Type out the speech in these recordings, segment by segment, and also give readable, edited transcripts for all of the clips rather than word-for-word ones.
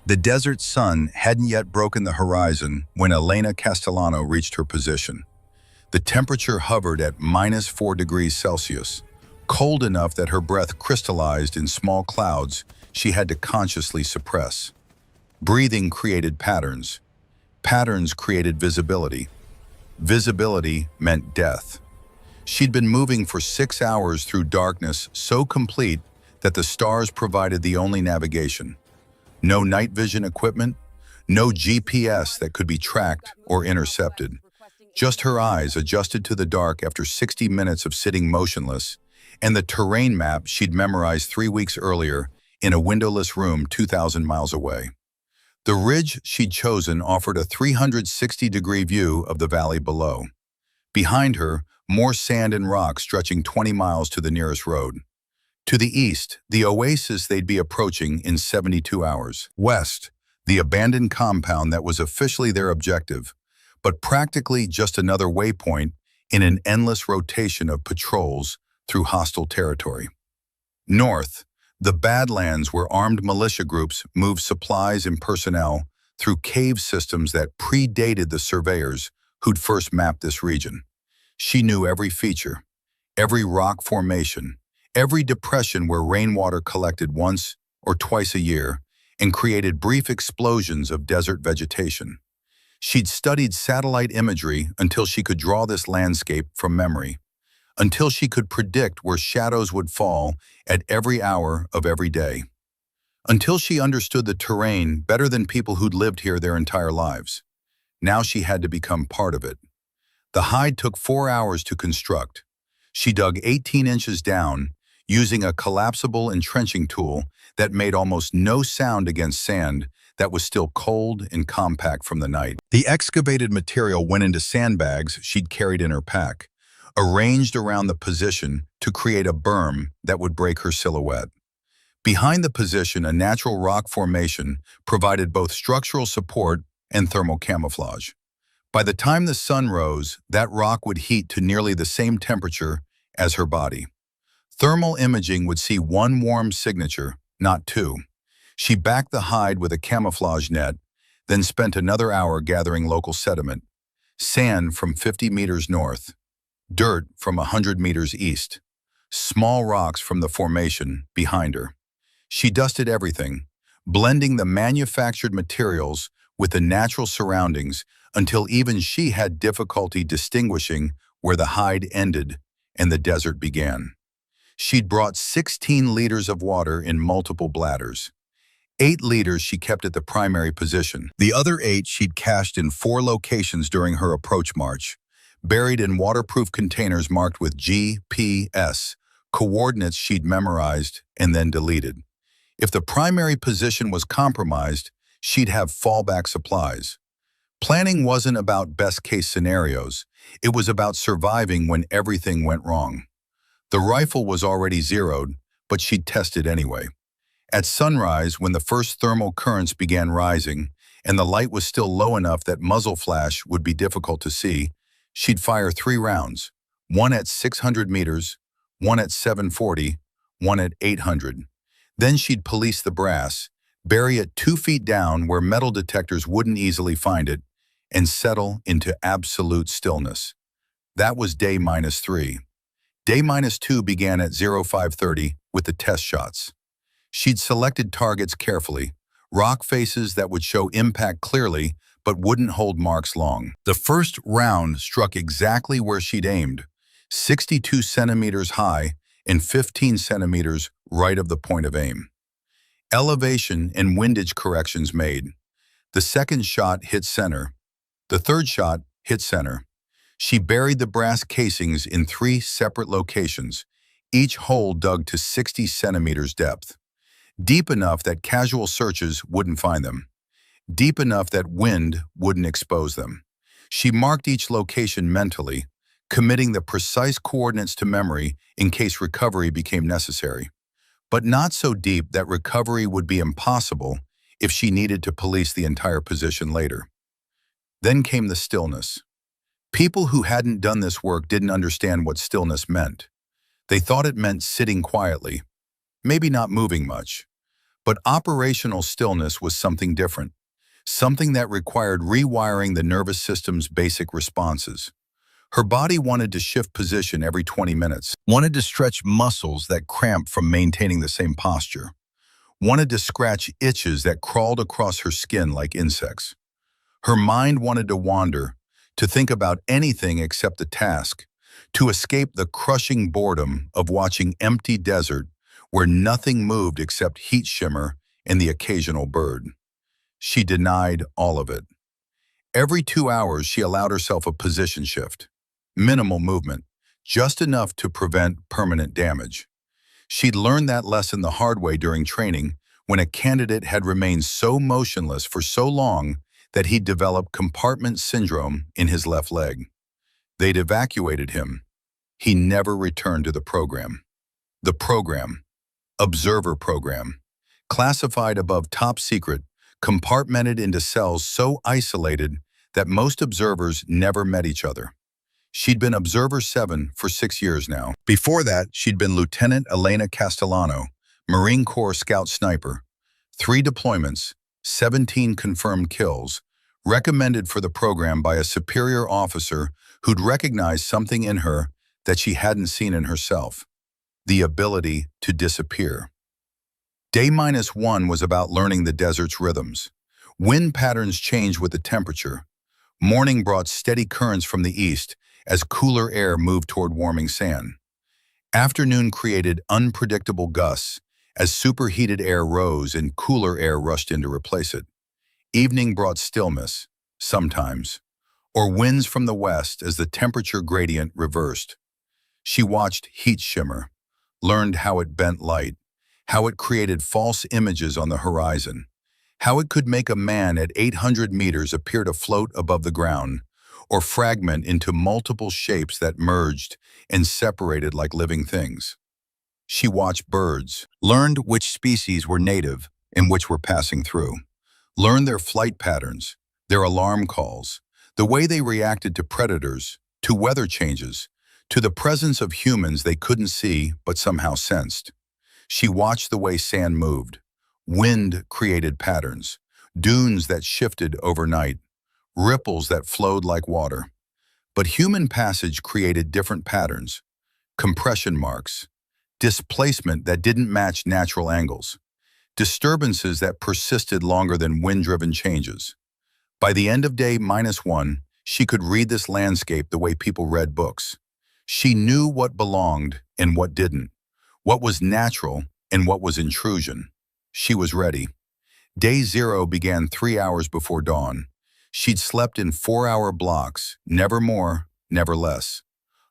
The desert sun hadn't yet broken the horizon when Elena Castellano reached her position. The temperature hovered at -4 degrees Celsius, cold enough that her breath crystallized in small clouds she had to consciously suppress. Breathing created patterns. Patterns created visibility. Visibility meant death. She'd been moving for 6 hours through darkness so complete that the stars provided the only navigation. No night vision equipment, no GPS that could be tracked or intercepted. Just her eyes adjusted to the dark after 60 minutes of sitting motionless, and the terrain map she'd memorized 3 weeks earlier in a windowless room 2,000 miles away. The ridge she'd chosen offered a 360-degree view of the valley below. Behind her, more sand and rock stretching 20 miles to the nearest road. To the east, the oasis they'd be approaching in 72 hours. West, the abandoned compound that was officially their objective, but practically just another waypoint in an endless rotation of patrols through hostile territory. North, the Badlands where armed militia groups moved supplies and personnel through cave systems that predated the surveyors who'd first mapped this region. She knew every feature, every rock formation, every depression where rainwater collected once or twice a year and created brief explosions of desert vegetation. She'd studied satellite imagery until she could draw this landscape from memory, until she could predict where shadows would fall at every hour of every day, until she understood the terrain better than people who'd lived here their entire lives. Now she had to become part of it. The hide took 4 hours to construct. She dug 18 inches down, using a collapsible entrenching tool that made almost no sound against sand that was still cold and compact from the night. The excavated material went into sandbags she'd carried in her pack, arranged around the position to create a berm that would break her silhouette. Behind the position, a natural rock formation provided both structural support and thermal camouflage. By the time the sun rose, that rock would heat to nearly the same temperature as her body. Thermal imaging would see one warm signature, not two. She backed the hide with a camouflage net, then spent another hour gathering local sediment, sand from 50 meters north, dirt from 100 meters east, small rocks from the formation behind her. She dusted everything, blending the manufactured materials with the natural surroundings until even she had difficulty distinguishing where the hide ended and the desert began. She'd brought 16 liters of water in multiple bladders. 8 liters she kept at the primary position. The other 8 she'd cached in 4 locations during her approach march, buried in waterproof containers marked with GPS, coordinates she'd memorized and then deleted. If the primary position was compromised, she'd have fallback supplies. Planning wasn't about best-case scenarios. It was about surviving when everything went wrong. The rifle was already zeroed, but she'd test it anyway. At sunrise, when the first thermal currents began rising and the light was still low enough that muzzle flash would be difficult to see, she'd fire 3 rounds, one at 600 meters, one at 740, one at 800. Then she'd police the brass, bury it 2 feet down where metal detectors wouldn't easily find it, and settle into absolute stillness. That was day -3. Day -2 began at 0530 with the test shots. She'd selected targets carefully, rock faces that would show impact clearly but wouldn't hold marks long. The first round struck exactly where she'd aimed, 62 centimeters high and 15 centimeters right of the point of aim. Elevation and windage corrections made. The second shot hit center. The third shot hit center. She buried the brass casings in 3 separate locations, each hole dug to 60 centimeters depth. Deep enough that casual searches wouldn't find them. Deep enough that wind wouldn't expose them. She marked each location mentally, committing the precise coordinates to memory in case recovery became necessary. But not so deep that recovery would be impossible if she needed to police the entire position later. Then came the stillness. People who hadn't done this work didn't understand what stillness meant. They thought it meant sitting quietly, maybe not moving much. But operational stillness was something different, something that required rewiring the nervous system's basic responses. Her body wanted to shift position every 20 minutes, wanted to stretch muscles that cramped from maintaining the same posture, wanted to scratch itches that crawled across her skin like insects. Her mind wanted to wander, to think about anything except the task, to escape the crushing boredom of watching empty desert where nothing moved except heat shimmer and the occasional bird. She denied all of it. Every 2 hours, she allowed herself a position shift. Minimal movement, just enough to prevent permanent damage. She'd learned that lesson the hard way during training when a candidate had remained so motionless for so long that he'd developed compartment syndrome in his left leg. They'd evacuated him. He never returned to the program. The program, observer program, classified above top secret, compartmented into cells so isolated that most observers never met each other. She'd been Observer 7 for 6 years now. Before that, she'd been Lieutenant Elena Castellano, Marine Corps Scout Sniper. 3 deployments, 17 confirmed kills, recommended for the program by a superior officer who'd recognized something in her that she hadn't seen in herself: the ability to disappear. Day -1 was about learning the desert's rhythms. Wind patterns changed with the temperature. Morning brought steady currents from the east as cooler air moved toward warming sand. Afternoon created unpredictable gusts as superheated air rose and cooler air rushed in to replace it. Evening brought stillness, sometimes, or winds from the west as the temperature gradient reversed. She watched heat shimmer, learned how it bent light, how it created false images on the horizon, how it could make a man at 800 meters appear to float above the ground, or fragment into multiple shapes that merged and separated like living things. She watched birds, learned which species were native and which were passing through, learned their flight patterns, their alarm calls, the way they reacted to predators, to weather changes, to the presence of humans they couldn't see but somehow sensed. She watched the way sand moved. Wind created patterns, dunes that shifted overnight, ripples that flowed like water. But human passage created different patterns: compression marks, displacement that didn't match natural angles, disturbances that persisted longer than wind-driven changes. By the end of day -1, she could read this landscape the way people read books. She knew what belonged and what didn't, what was natural and what was intrusion. She was ready. Day 0 began 3 hours before dawn. She'd slept in 4-hour blocks, never more, never less.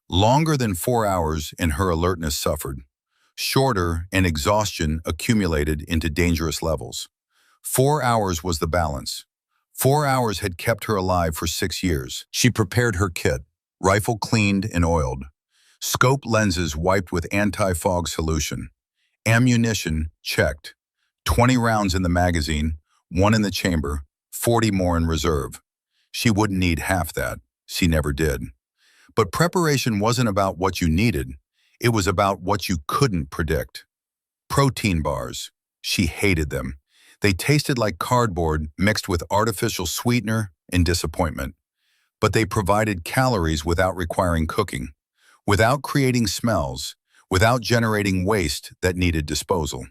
Longer than 4 hours and her alertness suffered. Shorter and exhaustion accumulated into dangerous levels. 4 hours was the balance. 4 hours had kept her alive for 6 years. She prepared her kit, rifle cleaned and oiled, scope lenses wiped with anti-fog solution, ammunition checked, 20 rounds in the magazine, 1 in the chamber, 40 more in reserve. She wouldn't need half that. She never did. But preparation wasn't about what you needed. It was about what you couldn't predict. Protein bars. She hated them. They tasted like cardboard mixed with artificial sweetener and disappointment. But they provided calories without requiring cooking, without creating smells, without generating waste that needed disposal.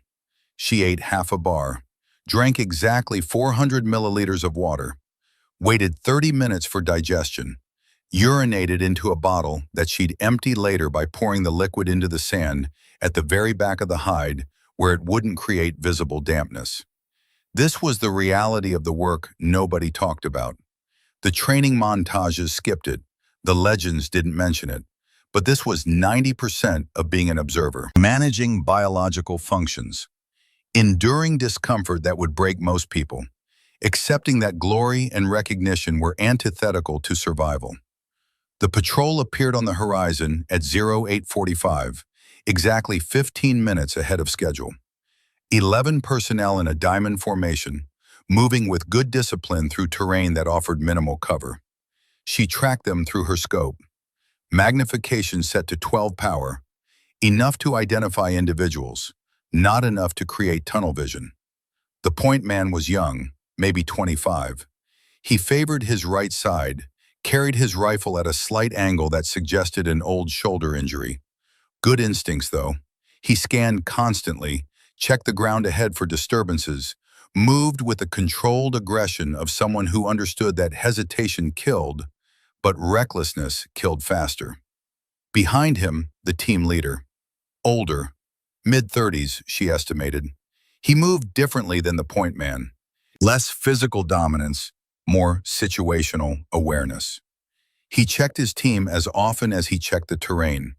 She ate half a bar, drank exactly 400 milliliters of water, waited 30 minutes for digestion, urinated into a bottle that she'd empty later by pouring the liquid into the sand at the very back of the hide where it wouldn't create visible dampness. This was the reality of the work nobody talked about. The training montages skipped it, the legends didn't mention it, but this was 90% of being an observer. Managing biological functions. Enduring discomfort that would break most people, accepting that glory and recognition were antithetical to survival. The patrol appeared on the horizon at 0845, exactly 15 minutes ahead of schedule. 11 personnel in a diamond formation, moving with good discipline through terrain that offered minimal cover. She tracked them through her scope. Magnification set to 12 power, enough to identify individuals, not enough to create tunnel vision. The point man was young, maybe 25. He favored his right side, carried his rifle at a slight angle that suggested an old shoulder injury. Good instincts, though. He scanned constantly, checked the ground ahead for disturbances, moved with the controlled aggression of someone who understood that hesitation killed, but recklessness killed faster. Behind him, the team leader. Older, mid-30s, she estimated. He moved differently than the point man. Less physical dominance, more situational awareness. He checked his team as often as he checked the terrain,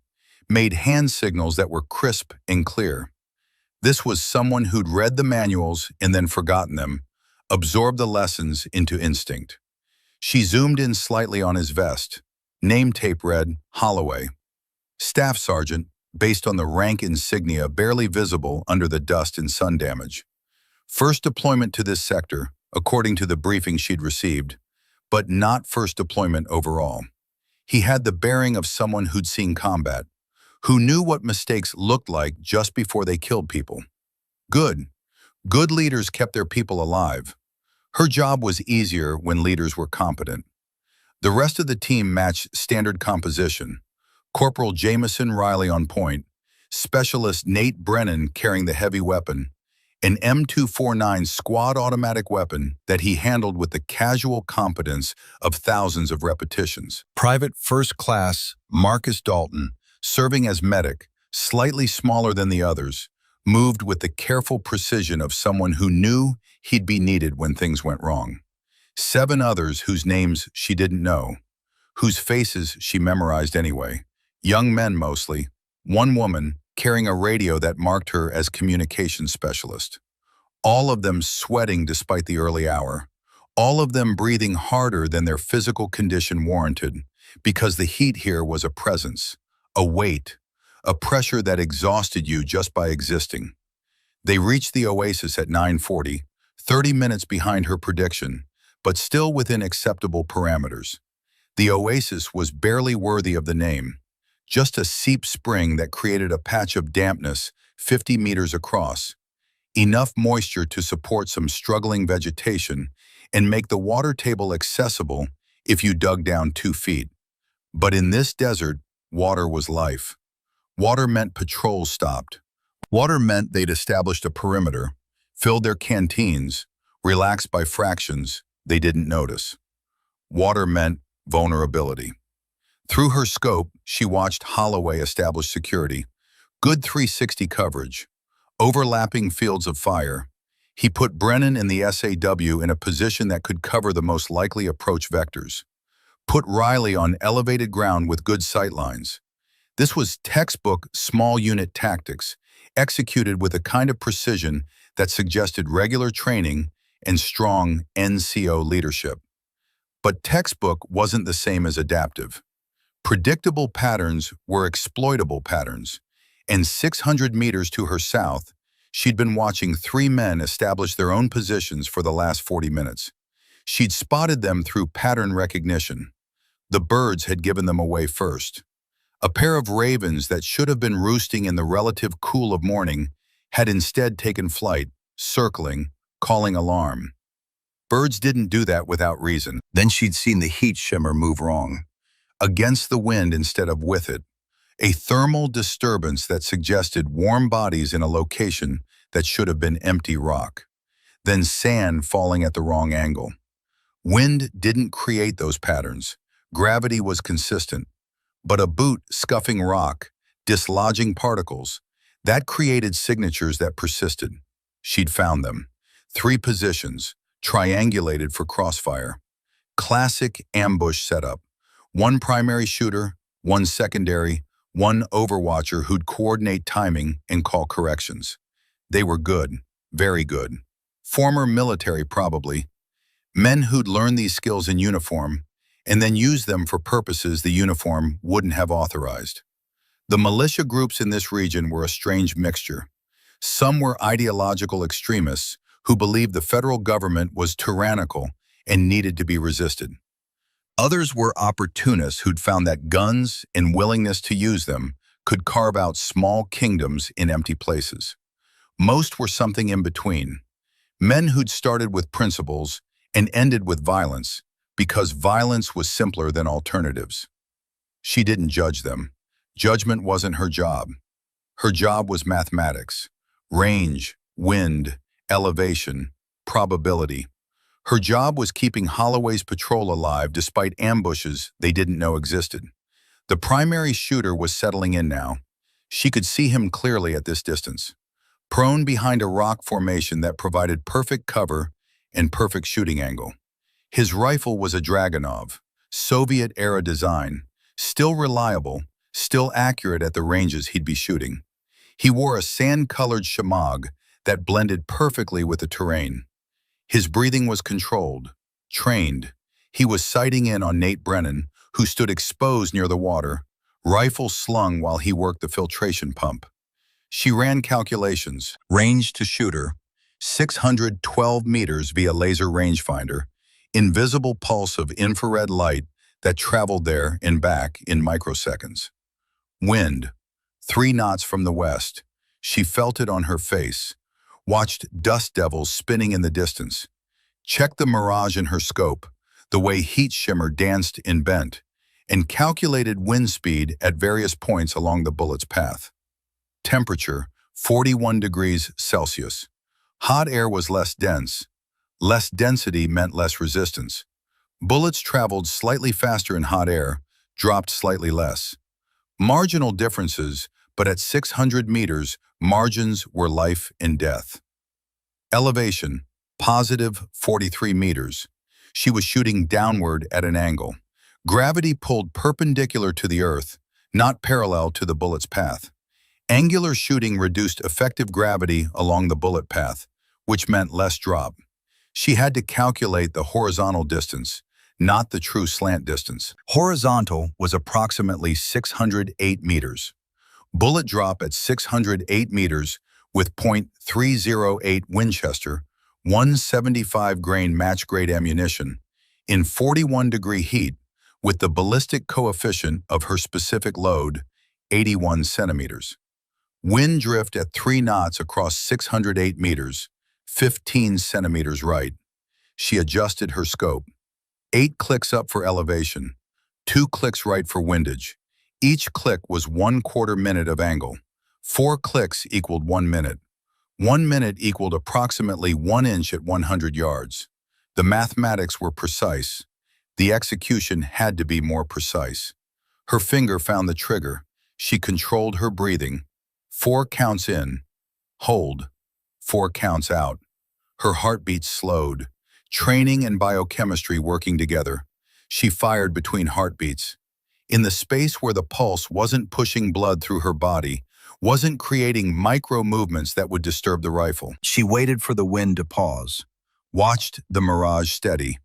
made hand signals that were crisp and clear. This was someone who'd read the manuals and then forgotten them, absorbed the lessons into instinct. She zoomed in slightly on his vest. Name tape read, Holloway. Staff sergeant, based on the rank insignia barely visible under the dust and sun damage. First deployment to this sector, according to the briefing she'd received, but not first deployment overall. He had the bearing of someone who'd seen combat, who knew what mistakes looked like just before they killed people. Good. Good leaders kept their people alive. Her job was easier when leaders were competent. The rest of the team matched standard composition. Corporal Jameson Riley on point, Specialist Nate Brennan carrying the heavy weapon, an M249 squad automatic weapon that he handled with the casual competence of thousands of repetitions. Private First Class Marcus Dalton, serving as medic, slightly smaller than the others, moved with the careful precision of someone who knew he'd be needed when things went wrong. 7 others whose names she didn't know, whose faces she memorized anyway. Young men mostly, one woman carrying a radio that marked her as communications specialist. All of them sweating despite the early hour. All of them breathing harder than their physical condition warranted, because the heat here was a presence, a weight, a pressure that exhausted you just by existing. They reached the oasis at 9:40, 30 minutes behind her prediction, but still within acceptable parameters. The oasis was barely worthy of the name. Just a seep spring that created a patch of dampness 50 meters across, enough moisture to support some struggling vegetation and make the water table accessible if you dug down 2 feet. But in this desert, water was life. Water meant patrols stopped. Water meant they'd established a perimeter, filled their canteens, relaxed by fractions they didn't notice. Water meant vulnerability. Through her scope, she watched Holloway establish security. Good 360 coverage. Overlapping fields of fire. He put Brennan in the SAW in a position that could cover the most likely approach vectors. Put Riley on elevated ground with good sightlines. This was textbook small unit tactics, executed with a kind of precision that suggested regular training and strong NCO leadership. But textbook wasn't the same as adaptive. Predictable patterns were exploitable patterns, and 600 meters to her south, she'd been watching 3 men establish their own positions for the last 40 minutes. She'd spotted them through pattern recognition. The birds had given them away first. A pair of ravens that should have been roosting in the relative cool of morning had instead taken flight, circling, calling alarm. Birds didn't do that without reason. Then she'd seen the heat shimmer move wrong. Against the wind instead of with it. A thermal disturbance that suggested warm bodies in a location that should have been empty rock. Then sand falling at the wrong angle. Wind didn't create those patterns. Gravity was consistent. But a boot scuffing rock, dislodging particles, that created signatures that persisted. She'd found them. 3 positions, triangulated for crossfire. Classic ambush setup. 1 primary shooter, 1 secondary, 1 overwatcher who'd coordinate timing and call corrections. They were good, very good. Former military probably. Men who'd learned these skills in uniform and then used them for purposes the uniform wouldn't have authorized. The militia groups in this region were a strange mixture. Some were ideological extremists who believed the federal government was tyrannical and needed to be resisted. Others were opportunists who'd found that guns and willingness to use them could carve out small kingdoms in empty places. Most were something in between. Men who'd started with principles and ended with violence because violence was simpler than alternatives. She didn't judge them. Judgment wasn't her job. Her job was mathematics, range, wind, elevation, probability. Her job was keeping Holloway's patrol alive despite ambushes they didn't know existed. The primary shooter was settling in now. She could see him clearly at this distance, prone behind a rock formation that provided perfect cover and perfect shooting angle. His rifle was a Dragunov, Soviet-era design, still reliable, still accurate at the ranges he'd be shooting. He wore a sand-colored shamag that blended perfectly with the terrain. His breathing was controlled, trained. He was sighting in on Nate Brennan, who stood exposed near the water, rifle slung while he worked the filtration pump. She ran calculations, range to shooter, 612 meters via laser rangefinder, invisible pulse of infrared light that traveled there and back in microseconds. Wind, 3 knots from the west. She felt it on her face, watched dust devils spinning in the distance, checked the mirage in her scope, the way heat shimmer danced and bent, and calculated wind speed at various points along the bullet's path. Temperature, 41 degrees Celsius. Hot air was less dense. Less density meant less resistance. Bullets traveled slightly faster in hot air, dropped slightly less. Marginal differences, but at 600 meters, margins were life and death. Elevation, positive 43 meters. She was shooting downward at an angle. Gravity pulled perpendicular to the earth, not parallel to the bullet's path. Angular shooting reduced effective gravity along the bullet path, which meant less drop. She had to calculate the horizontal distance, not the true slant distance. Horizontal was approximately 608 meters. Bullet drop at 608 meters with .308 Winchester, 175 grain match grade ammunition, in 41-degree heat, with the ballistic coefficient of her specific load, 81 centimeters. Wind drift at 3 knots across 608 meters, 15 centimeters right. She adjusted her scope. 8 clicks up for elevation, 2 clicks right for windage. Each click was 1/4 minute of angle. 4 clicks equaled 1 minute. 1 minute equaled approximately 1 inch at 100 yards. The mathematics were precise. The execution had to be more precise. Her finger found the trigger. She controlled her breathing. 4 counts in. Hold. 4 counts out. Her heartbeat slowed. Training and biochemistry working together. She fired between heartbeats. In the space where the pulse wasn't pushing blood through her body, wasn't creating micro movements that would disturb the rifle. She waited for the wind to pause, watched the mirage steady,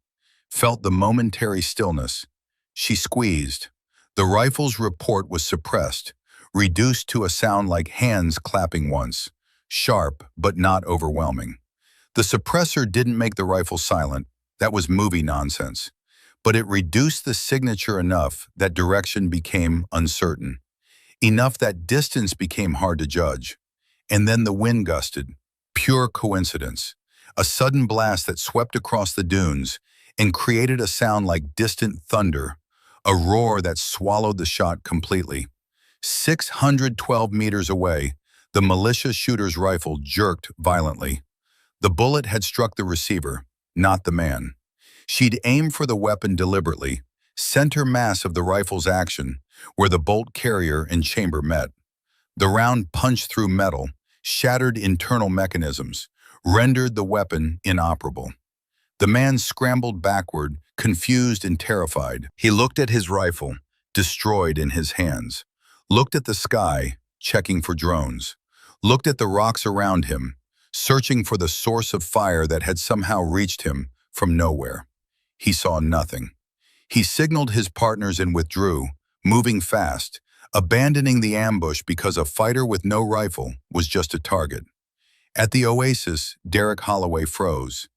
felt the momentary stillness. She squeezed. The rifle's report was suppressed, reduced to a sound like hands clapping once, sharp but not overwhelming. The suppressor didn't make the rifle silent. That was movie nonsense. But it reduced the signature enough that direction became uncertain, enough that distance became hard to judge. And then the wind gusted. Pure coincidence. A sudden blast that swept across the dunes and created a sound like distant thunder, a roar that swallowed the shot completely. 612 meters away, the militia shooter's rifle jerked violently. The bullet had struck the receiver, not the man. She'd aimed for the weapon deliberately, center mass of the rifle's action, where the bolt carrier and chamber met. The round punched through metal, shattered internal mechanisms, rendered the weapon inoperable. The man scrambled backward, confused and terrified. He looked at his rifle, destroyed in his hands, looked at the sky, checking for drones, looked at the rocks around him, searching for the source of fire that had somehow reached him from nowhere. He saw nothing. He signaled his partners and withdrew, moving fast, abandoning the ambush because a fighter with no rifle was just a target. At the oasis, Derek Holloway froze.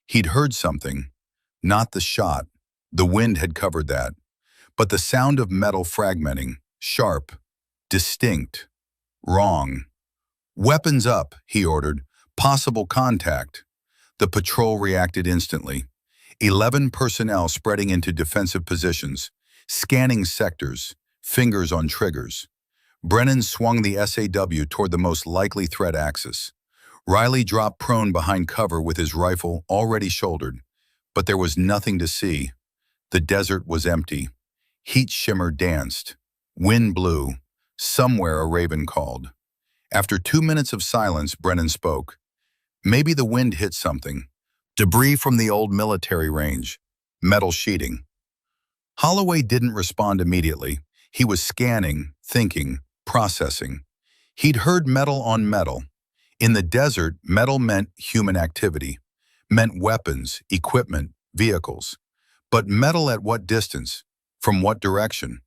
He'd heard something, not the shot. The wind had covered that. But the sound of metal fragmenting, sharp, distinct, wrong. "Weapons up," he ordered. "Possible contact." The patrol reacted instantly. 11 personnel spreading into defensive positions, scanning sectors, fingers on triggers. Brennan swung the SAW toward the most likely threat axis. Riley dropped prone behind cover with his rifle already shouldered, but there was nothing to see. The desert was empty. Heat shimmer danced. Wind blew. Somewhere a raven called. After 2 minutes of silence, Brennan spoke. Maybe the wind hit something. Debris from the old military range. Metal sheeting. Holloway didn't respond immediately. He was scanning, thinking, processing. He'd heard metal on metal. In the desert, metal meant human activity, meant weapons, equipment, vehicles. But metal at what distance? From what direction?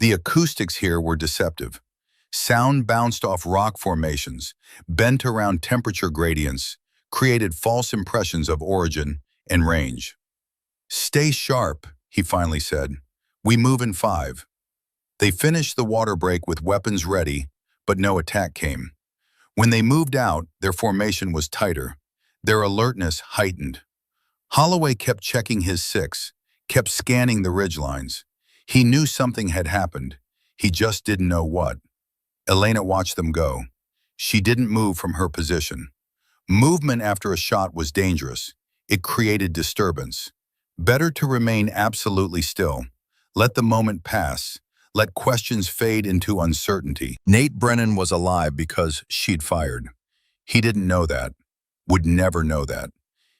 The acoustics here were deceptive. Sound bounced off rock formations, bent around temperature gradients, created false impressions of origin and range. "Stay sharp," he finally said. "We move in 5. They finished the water break with weapons ready, but no attack came. When they moved out, their formation was tighter, their alertness heightened. Holloway kept checking his 6, kept scanning the ridgelines. He knew something had happened. He just didn't know what. Elena watched them go. She didn't move from her position. Movement after a shot was dangerous. It created disturbance. Better to remain absolutely still. Let the moment pass. Let questions fade into uncertainty. Nate Brennan was alive because she'd fired. He didn't know that. Would never know that.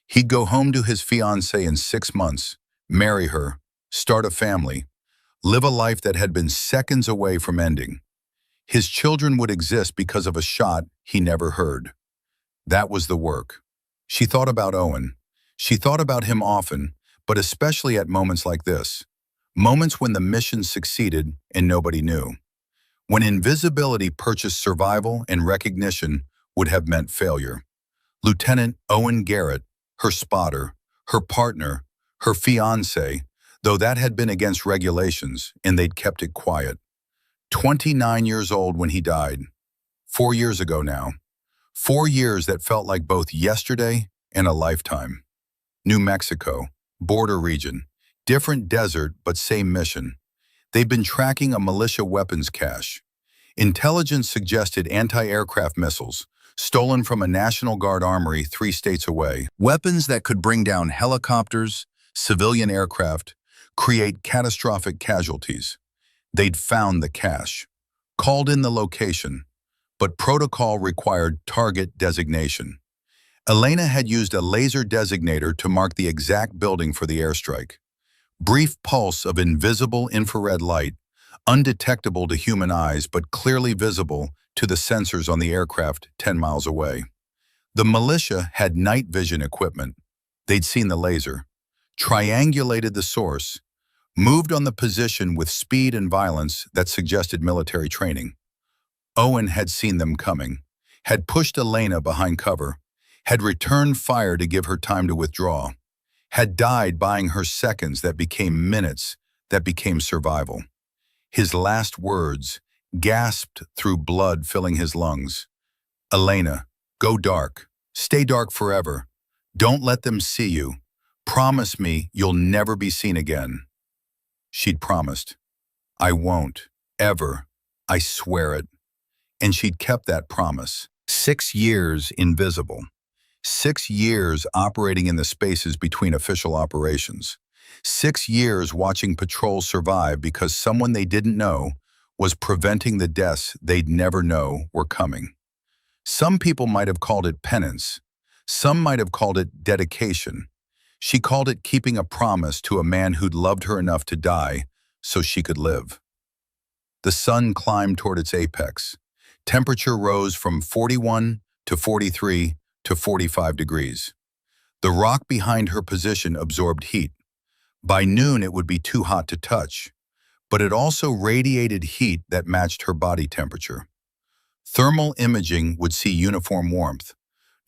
He'd go home to his fiancée in 6 months, marry her, start a family, live a life that had been seconds away from ending. His children would exist because of a shot he never heard. That was the work. She thought about Owen. She thought about him often, but especially at moments like this. Moments when the mission succeeded and nobody knew. When invisibility purchased survival and recognition would have meant failure. Lieutenant Owen Garrett, her spotter, her partner, her fiancé, though that had been against regulations and they'd kept it quiet. 29 years old when he died. 4 years ago now. 4 years that felt like both yesterday and a lifetime. New Mexico, border region, different desert but same mission. They've been tracking a militia weapons cache. Intelligence suggested anti-aircraft missiles, stolen from a National Guard armory 3 states away. Weapons that could bring down helicopters, civilian aircraft, create catastrophic casualties. They'd found the cache, called in the location, but protocol required target designation. Elena had used a laser designator to mark the exact building for the airstrike. Brief pulse of invisible infrared light, undetectable to human eyes but clearly visible to the sensors on the aircraft 10 miles away. The militia had night vision equipment. They'd seen the laser, triangulated the source, moved on the position with speed and violence that suggested military training. Owen had seen them coming, had pushed Elena behind cover, had returned fire to give her time to withdraw, had died buying her seconds that became minutes, that became survival. His last words, gasped through blood filling his lungs. "Elena, go dark. Stay dark forever. Don't let them see you. Promise me you'll never be seen again." She'd promised. "I won't. Ever. I swear it." And she'd kept that promise. 6 years invisible. 6 years operating in the spaces between official operations. 6 years watching patrols survive because someone they didn't know was preventing the deaths they'd never know were coming. Some people might have called it penance. Some might have called it dedication. She called it keeping a promise to a man who'd loved her enough to die so she could live. The sun climbed toward its apex. Temperature rose from 41 to 43 to 45 degrees. The rock behind her position absorbed heat. By noon it would be too hot to touch, but it also radiated heat that matched her body temperature. Thermal imaging would see uniform warmth,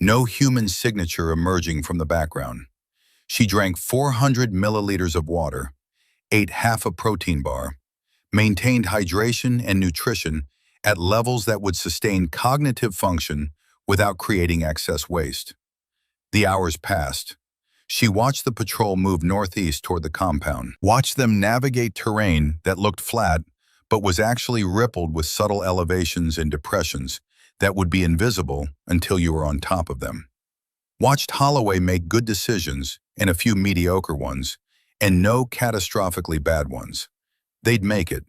no human signature emerging from the background. She drank 400 milliliters of water, ate half a protein bar, maintained hydration and nutrition at levels that would sustain cognitive function without creating excess waste. The hours passed. She watched the patrol move northeast toward the compound, watched them navigate terrain that looked flat but was actually rippled with subtle elevations and depressions that would be invisible until you were on top of them. Watched Holloway make good decisions and a few mediocre ones, and no catastrophically bad ones. They'd make it.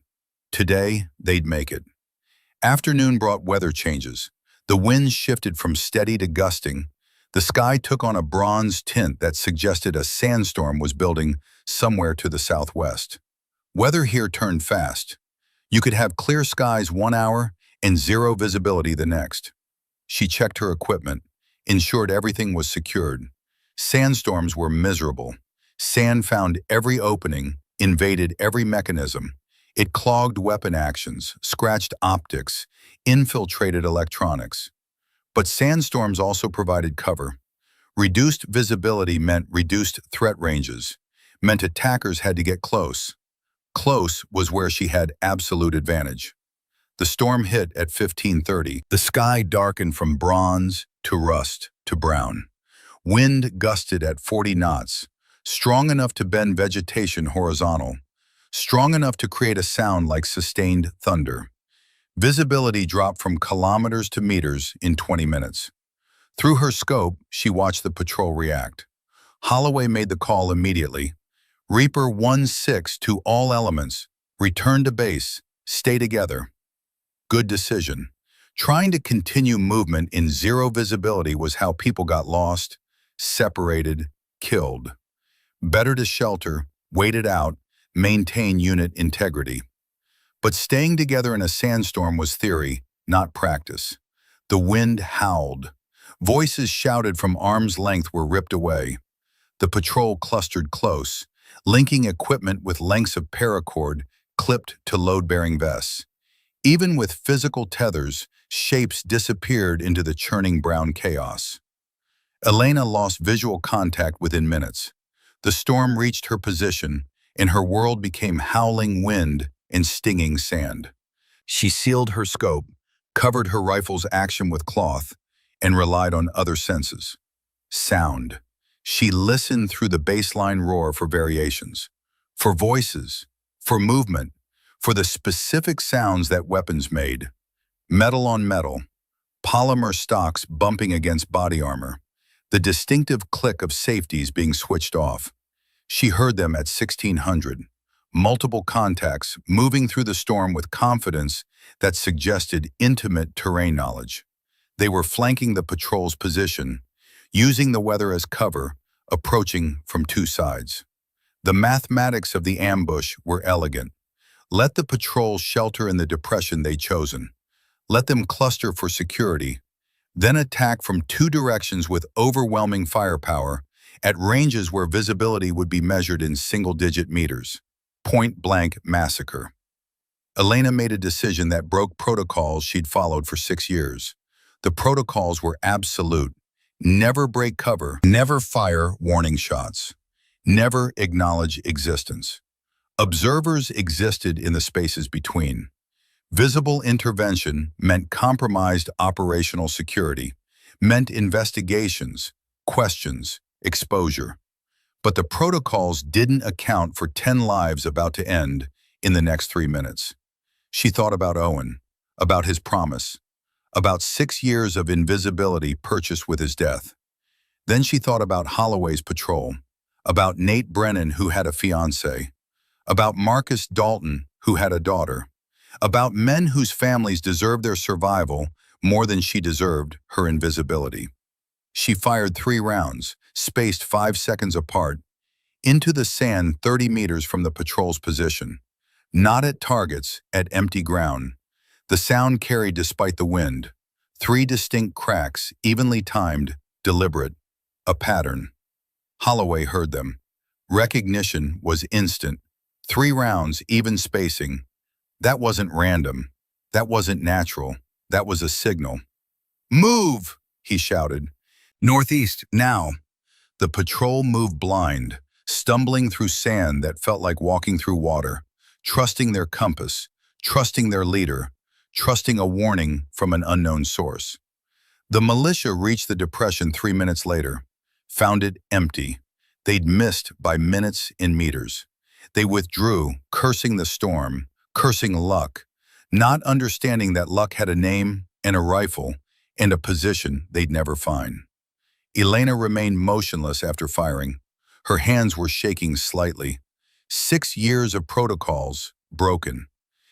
Today, they'd make it. Afternoon brought weather changes. The winds shifted from steady to gusting. The sky took on a bronze tint that suggested a sandstorm was building somewhere to the southwest. Weather here turned fast. You could have clear skies 1 hour and zero visibility the next. She checked her equipment, ensured everything was secured. Sandstorms were miserable. Sand found every opening, invaded every mechanism. It clogged weapon actions, scratched optics, infiltrated electronics. But sandstorms also provided cover. Reduced visibility meant reduced threat ranges, meant attackers had to get close. Close was where she had absolute advantage. The storm hit at 15:30. The sky darkened from bronze to rust to brown. Wind gusted at 40 knots, strong enough to bend vegetation horizontal, strong enough to create a sound like sustained thunder. Visibility dropped from kilometers to meters in 20 minutes. Through her scope, she watched the patrol react. Holloway made the call immediately. Reaper 1-6 to all elements. Return to base. Stay together. Good decision. Trying to continue movement in zero visibility was how people got lost, separated, killed. Better to shelter, wait it out, maintain unit integrity. But staying together in a sandstorm was theory, not practice. The wind howled. Voices shouted from arm's length were ripped away. The patrol clustered close, linking equipment with lengths of paracord clipped to load-bearing vests. Even with physical tethers, shapes disappeared into the churning brown chaos. Elena lost visual contact within minutes. The storm reached her position, and her world became howling wind and stinging sand. She sealed her scope, covered her rifle's action with cloth, and relied on other senses. Sound. She listened through the baseline roar for variations, for voices, for movement, for the specific sounds that weapons made. Metal on metal, polymer stocks bumping against body armor, the distinctive click of safeties being switched off. She heard them at 1600. Multiple contacts moving through the storm with confidence that suggested intimate terrain knowledge. They were flanking the patrol's position, using the weather as cover, approaching from two sides. The mathematics of the ambush were elegant. Let the patrol shelter in the depression they'd chosen. Let them cluster for security, then attack from two directions with overwhelming firepower at ranges where visibility would be measured in single-digit meters. Point-blank massacre. Elena made a decision that broke protocols she'd followed for 6 years. The protocols were absolute. Never break cover, never fire warning shots, never acknowledge existence. Observers existed in the spaces between. Visible intervention meant compromised operational security, meant investigations, questions, exposure. But the protocols didn't account for 10 lives about to end in the next 3 minutes. She thought about Owen, about his promise, about 6 years of invisibility purchased with his death. Then she thought about Holloway's patrol, about Nate Brennan, who had a fiancé, about Marcus Dalton, who had a daughter, about men whose families deserved their survival more than she deserved her invisibility. She fired 3 rounds, spaced 5 seconds apart, into the sand 30 meters from the patrol's position. Not at targets, at empty ground. The sound carried despite the wind. 3 distinct cracks, evenly timed, deliberate. A pattern. Holloway heard them. Recognition was instant. 3 rounds, even spacing. That wasn't random. That wasn't natural. That was a signal. "Move!" he shouted. "Northeast, now." The patrol moved blind, stumbling through sand that felt like walking through water, trusting their compass, trusting their leader, trusting a warning from an unknown source. The militia reached the depression 3 minutes later. found it empty. They'd missed by minutes in meters. They withdrew, cursing the storm, cursing luck, not understanding that luck had a name and a rifle and a position they'd never find. Elena remained motionless after firing. Her hands were shaking slightly. 6 years of protocols broken.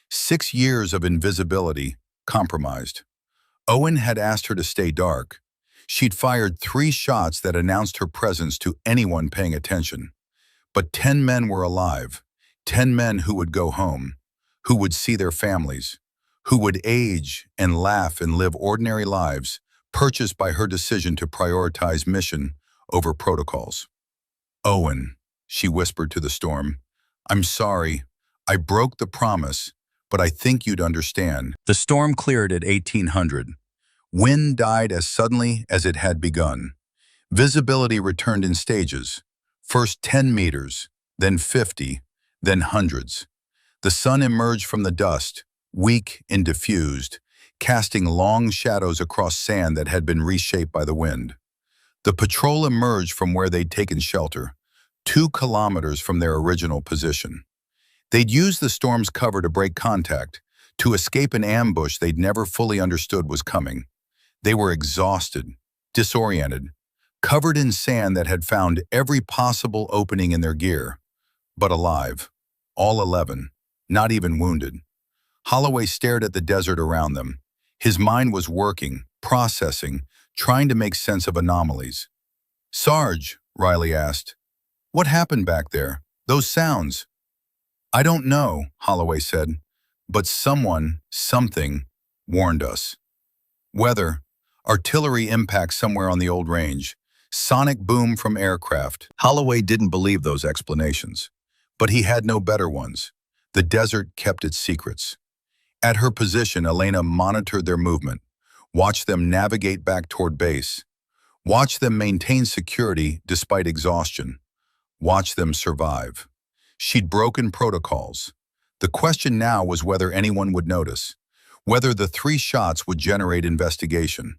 6 years of invisibility compromised. Owen had asked her to stay dark. She'd fired 3 shots that announced her presence to anyone paying attention. But 10 men were alive. 10 men who would go home, who would see their families, who would age and laugh and live ordinary lives, purchased by her decision to prioritize mission over protocols. Owen, she whispered to the storm, I'm sorry. I broke the promise, but I think you'd understand. The storm cleared at 1800. Wind died as suddenly as it had begun. Visibility returned in stages. First 10 meters, then 50, then hundreds. The sun emerged from the dust, weak and diffused, casting long shadows across sand that had been reshaped by the wind. The patrol emerged from where they'd taken shelter, 2 kilometers from their original position. They'd used the storm's cover to break contact, to escape an ambush they'd never fully understood was coming. They were exhausted, disoriented, covered in sand that had found every possible opening in their gear, but alive, all 11, not even wounded. Holloway stared at the desert around them. His mind was working, processing, trying to make sense of anomalies. Sarge, Riley asked, what happened back there? Those sounds? I don't know, Holloway said, but someone, something, warned us. Weather, artillery impact somewhere on the old range, sonic boom from aircraft. Holloway didn't believe those explanations, but he had no better ones. The desert kept its secrets. At her position, Elena monitored their movement, watched them navigate back toward base, watched them maintain security despite exhaustion, watched them survive. She'd broken protocols. The question now was whether anyone would notice, whether the 3 shots would generate investigation,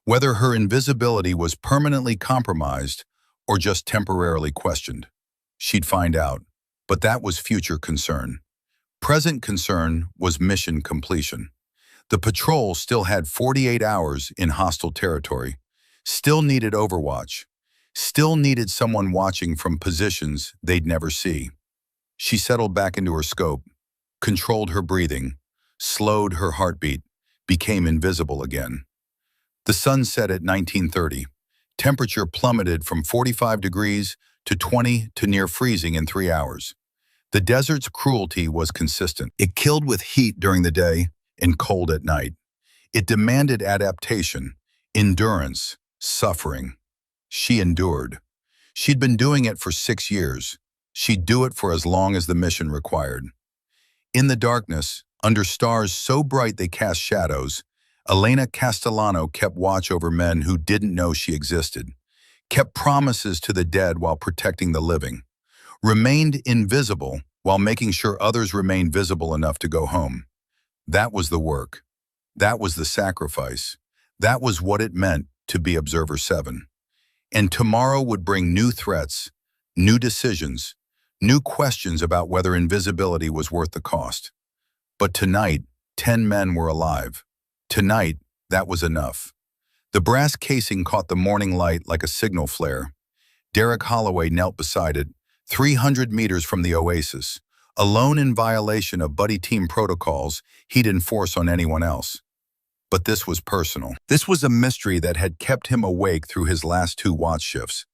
whether her invisibility was permanently compromised or just temporarily questioned. She'd find out, but that was future concern. Present concern was mission completion. The patrol still had 48 hours in hostile territory, still needed overwatch, still needed someone watching from positions they'd never see. She settled back into her scope, controlled her breathing, slowed her heartbeat, became invisible again. The sun set at 1930. Temperature plummeted from 45 degrees to 20 to near freezing in 3 hours. The desert's cruelty was consistent. It killed with heat during the day and cold at night. It demanded adaptation, endurance, suffering. She endured. She'd been doing it for 6 years. She'd do it for as long as the mission required. In the darkness, under stars so bright they cast shadows, Elena Castellano kept watch over men who didn't know she existed, kept promises to the dead while protecting the living, remained invisible while making sure others remained visible enough to go home. That was the work. That was the sacrifice. That was what it meant to be Observer 7. And tomorrow would bring new threats, new decisions, new questions about whether invisibility was worth the cost. But tonight, 10 men were alive. Tonight, that was enough. The brass casing caught the morning light like a signal flare. Derek Holloway knelt beside it, 300 meters from the oasis, alone in violation of buddy team protocols he'd enforce on anyone else. But this was personal. This was a mystery that had kept him awake through his last 2 watch shifts,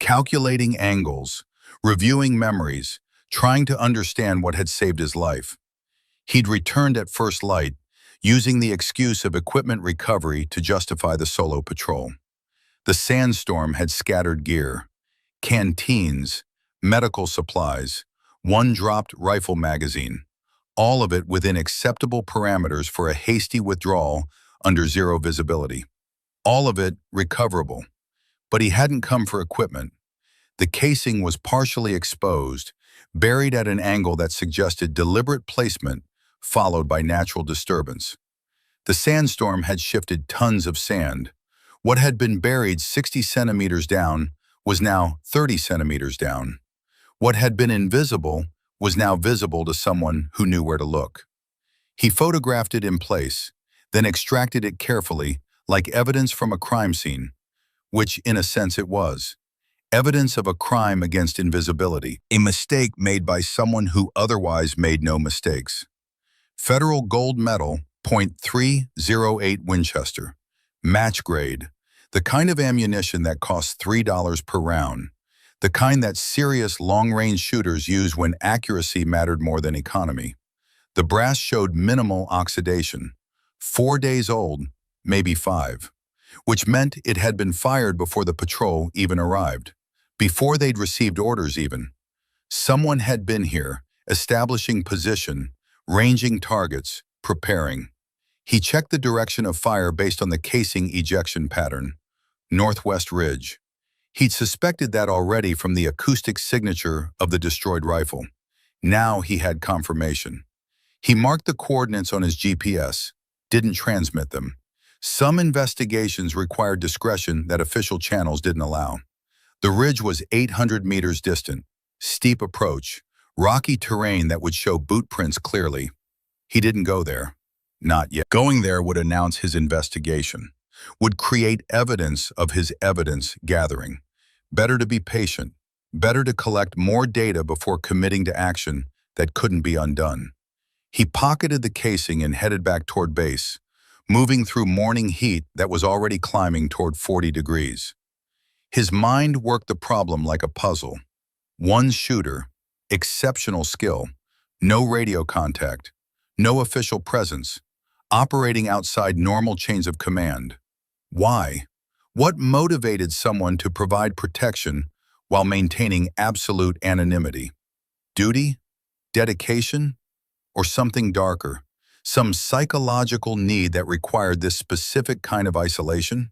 calculating angles, reviewing memories, trying to understand what had saved his life. He'd returned at first light, using the excuse of equipment recovery to justify the solo patrol. The sandstorm had scattered gear, canteens, medical supplies, 1 dropped rifle magazine, all of it within acceptable parameters for a hasty withdrawal under 0 visibility. All of it recoverable. But he hadn't come for equipment. The casing was partially exposed, buried at an angle that suggested deliberate placement followed by natural disturbance. The sandstorm had shifted tons of sand. What had been buried 60 centimeters down was now 30 centimeters down. What had been invisible was now visible to someone who knew where to look. He photographed it in place, then extracted it carefully, like evidence from a crime scene, which in a sense it was. Evidence of a crime against invisibility, a mistake made by someone who otherwise made no mistakes. Federal gold medal, .308 Winchester. Match grade. The kind of ammunition that costs $3 per round. The kind that serious long-range shooters use when accuracy mattered more than economy. The brass showed minimal oxidation. 4 days old, maybe 5. Which meant it had been fired before the patrol even arrived. Before they'd received orders even. Someone had been here, establishing position, ranging targets, preparing. He checked the direction of fire based on the casing ejection pattern. Northwest ridge. He'd suspected that already from the acoustic signature of the destroyed rifle. Now he had confirmation. He marked the coordinates on his GPS, didn't transmit them. Some investigations required discretion that official channels didn't allow. The ridge was 800 meters distant, steep approach, rocky terrain that would show boot prints clearly. He didn't go there. Not yet. Going there would announce his investigation, would create evidence of his evidence gathering. Better to be patient, better to collect more data before committing to action that couldn't be undone. He pocketed the casing and headed back toward base, moving through morning heat that was already climbing toward 40 degrees. His mind worked the problem like a puzzle. One shooter, exceptional skill, no radio contact, no official presence, operating outside normal chains of command. Why? What motivated someone to provide protection while maintaining absolute anonymity? Duty? Dedication? Or something darker? Some psychological need that required this specific kind of isolation?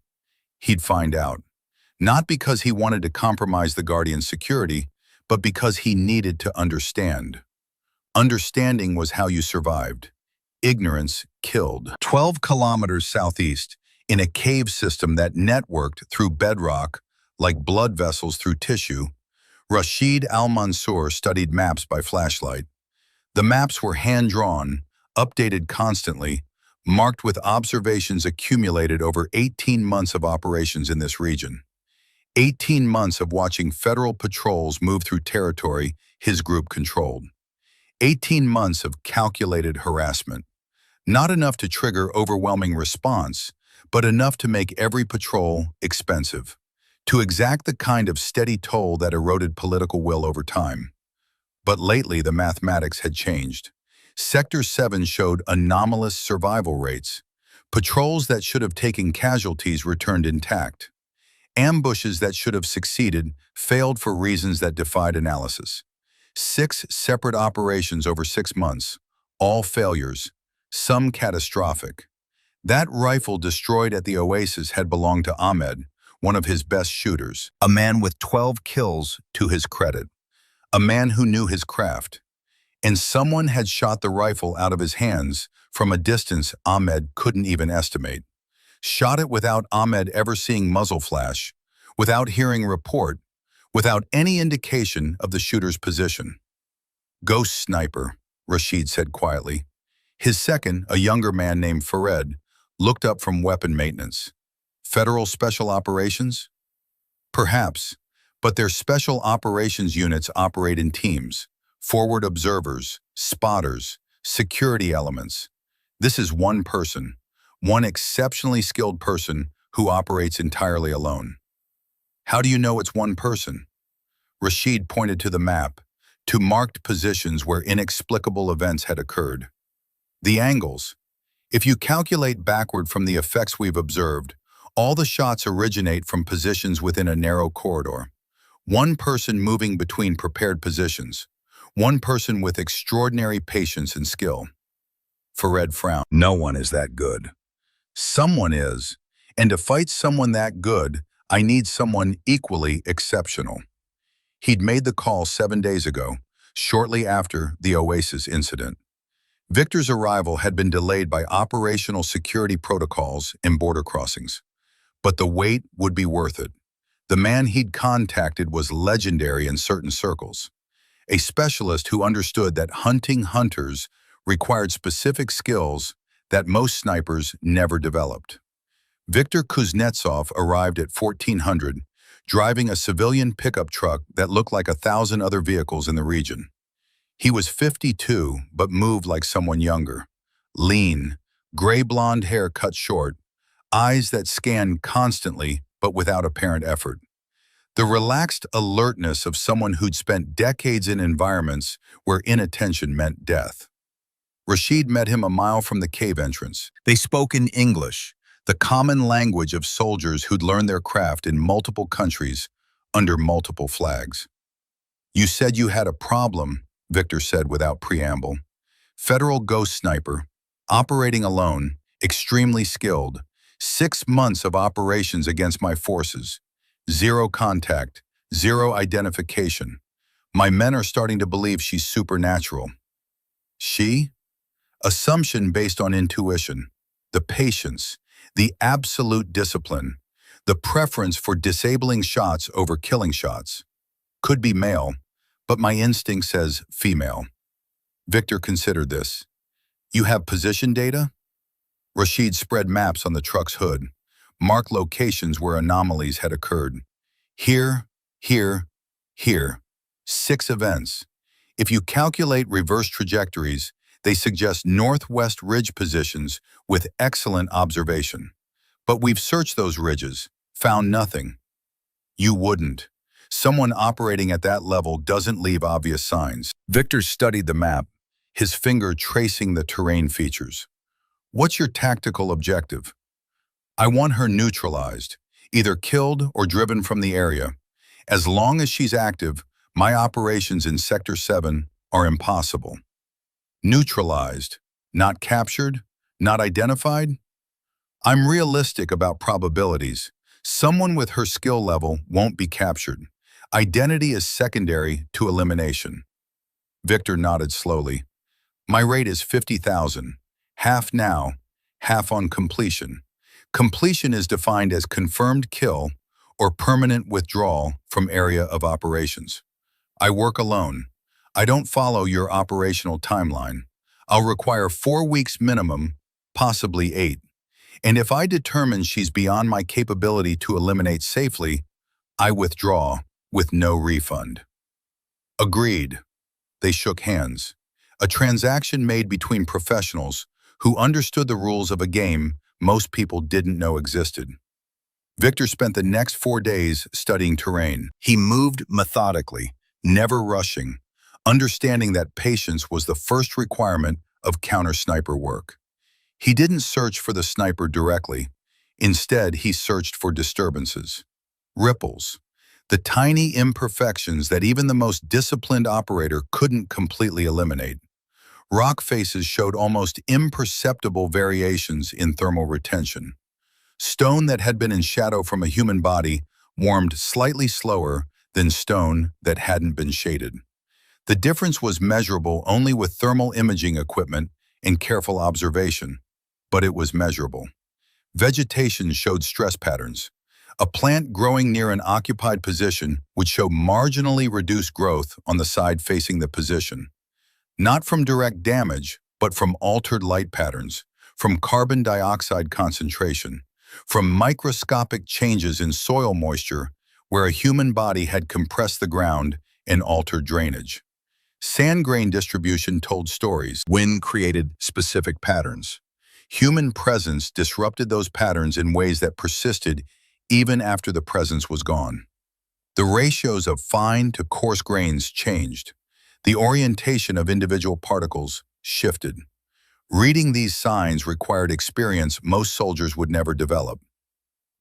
He'd find out. Not because he wanted to compromise the Guardian's security, but because he needed to understand. Understanding was how you survived. Ignorance killed. 12 kilometers southeast, in a cave system that networked through bedrock like blood vessels through tissue, Rashid Al-Mansour studied maps by flashlight. The maps were hand-drawn, updated constantly, marked with observations accumulated over 18 months of operations in this region. 18 months of watching federal patrols move through territory his group controlled. 18 months of calculated harassment. Not enough to trigger overwhelming response, but enough to make every patrol expensive, to exact the kind of steady toll that eroded political will over time. But lately the mathematics had changed. Sector 7 showed anomalous survival rates. Patrols that should have taken casualties returned intact. Ambushes that should have succeeded failed for reasons that defied analysis. 6 separate operations over 6 months, all failures, some catastrophic. That rifle destroyed at the oasis had belonged to Ahmed, one of his best shooters, a man with 12 kills to his credit, a man who knew his craft. And someone had shot the rifle out of his hands from a distance Ahmed couldn't even estimate. Shot it without Ahmed ever seeing muzzle flash, without hearing report, without any indication of the shooter's position. "Ghost sniper," Rashid said quietly. His second, a younger man named Fared, looked up from weapon maintenance. "Federal Special Operations?" "Perhaps, but their special operations units operate in teams. Forward observers, spotters, security elements. This is one person, one exceptionally skilled person who operates entirely alone." "How do you know it's one person?" Rashid pointed to the map, to marked positions where inexplicable events had occurred. "The angles. If you calculate backward from the effects we've observed, all the shots originate from positions within a narrow corridor. One person moving between prepared positions. One person with extraordinary patience and skill." Fared frowned. "No one is that good." "Someone is, and to fight someone that good, I need someone equally exceptional." He'd made the call 7 days ago, shortly after the Oasis incident. Victor's arrival had been delayed by operational security protocols and border crossings. But the wait would be worth it. The man he'd contacted was legendary in certain circles, a specialist who understood that hunting hunters required specific skills that most snipers never developed. Viktor Kuznetsov arrived at 1400, driving a civilian pickup truck that looked like 1,000 other vehicles in the region. He was 52, but moved like someone younger. Lean, gray blonde hair cut short, eyes that scanned constantly but without apparent effort. The relaxed alertness of someone who'd spent decades in environments where inattention meant death. Rashid met him a mile from the cave entrance. They spoke in English, the common language of soldiers who'd learned their craft in multiple countries under multiple flags. "You said you had a problem," Viktor said without preamble. "Federal ghost sniper, operating alone, extremely skilled. 6 months of operations against my forces. Zero contact, zero identification. My men are starting to believe she's supernatural." She? Assumption based on intuition, the patience, the absolute discipline, the preference for disabling shots over killing shots. Could be male, but my instinct says female. Viktor considered this. "You have position data?" Rashid spread maps on the truck's hood, marked locations where anomalies had occurred. Here, here, here. 6 events. If you calculate reverse trajectories, they suggest northwest ridge positions with excellent observation. But we've searched those ridges, found nothing. You wouldn't. Someone operating at that level doesn't leave obvious signs. Viktor studied the map, his finger tracing the terrain features. "What's your tactical objective?" "I want her neutralized, either killed or driven from the area. As long as she's active, my operations in Sector 7 are impossible." Neutralized, not captured, not identified? I'm realistic about probabilities. Someone with her skill level won't be captured. Identity is secondary to elimination. Viktor nodded slowly. "My rate is 50,000. Half now, half on completion. Completion is defined as confirmed kill or permanent withdrawal from area of operations. I work alone. I don't follow your operational timeline. I'll require 4 weeks minimum, possibly 8. And if I determine she's beyond my capability to eliminate safely, I withdraw with no refund." Agreed. They shook hands. A transaction made between professionals who understood the rules of a game most people didn't know existed. Viktor spent the next 4 days studying terrain. He moved methodically, never rushing, understanding that patience was the first requirement of counter-sniper work. He didn't search for the sniper directly. Instead, he searched for disturbances, ripples, the tiny imperfections that even the most disciplined operator couldn't completely eliminate. Rock faces showed almost imperceptible variations in thermal retention. Stone that had been in shadow from a human body warmed slightly slower than stone that hadn't been shaded. The difference was measurable only with thermal imaging equipment and careful observation, but it was measurable. Vegetation showed stress patterns. A plant growing near an occupied position would show marginally reduced growth on the side facing the position. Not from direct damage, but from altered light patterns, from carbon dioxide concentration, from microscopic changes in soil moisture where a human body had compressed the ground and altered drainage. Sand grain distribution told stories. Wind created specific patterns. Human presence disrupted those patterns in ways that persisted even after the presence was gone. The ratios of fine to coarse grains changed. The orientation of individual particles shifted. Reading these signs required experience most soldiers would never develop.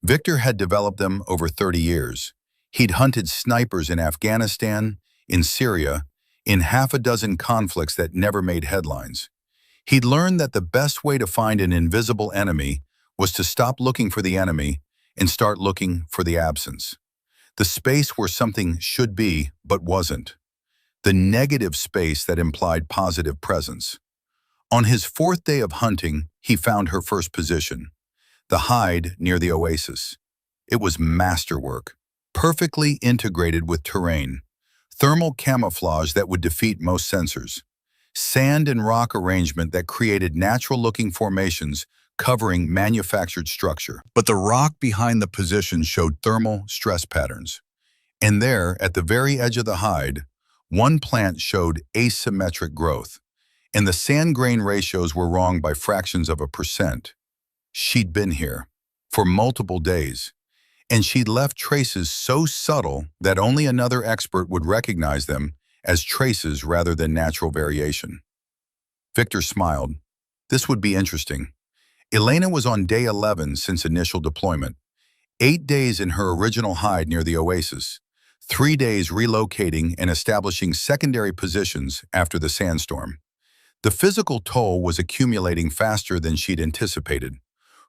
Viktor had developed them over 30 years. He'd hunted snipers in Afghanistan, in Syria, in half a dozen conflicts that never made headlines. He'd learned that the best way to find an invisible enemy was to stop looking for the enemy and start looking for the absence. The space where something should be but wasn't. The negative space that implied positive presence. On his 4th day of hunting, he found her first position, the hide near the oasis. It was masterwork, perfectly integrated with terrain, thermal camouflage that would defeat most sensors, sand and rock arrangement that created natural-looking formations covering manufactured structure. But the rock behind the position showed thermal stress patterns. And there, at the very edge of the hide, one plant showed asymmetric growth, and the sand grain ratios were wrong by fractions of a percent. She'd been here for multiple days, and she'd left traces so subtle that only another expert would recognize them as traces rather than natural variation. Victor smiled. This would be interesting. Elena was on day 11 since initial deployment, 8 days in her original hide near the oasis, 3 days relocating and establishing secondary positions after the sandstorm. The physical toll was accumulating faster than she'd anticipated.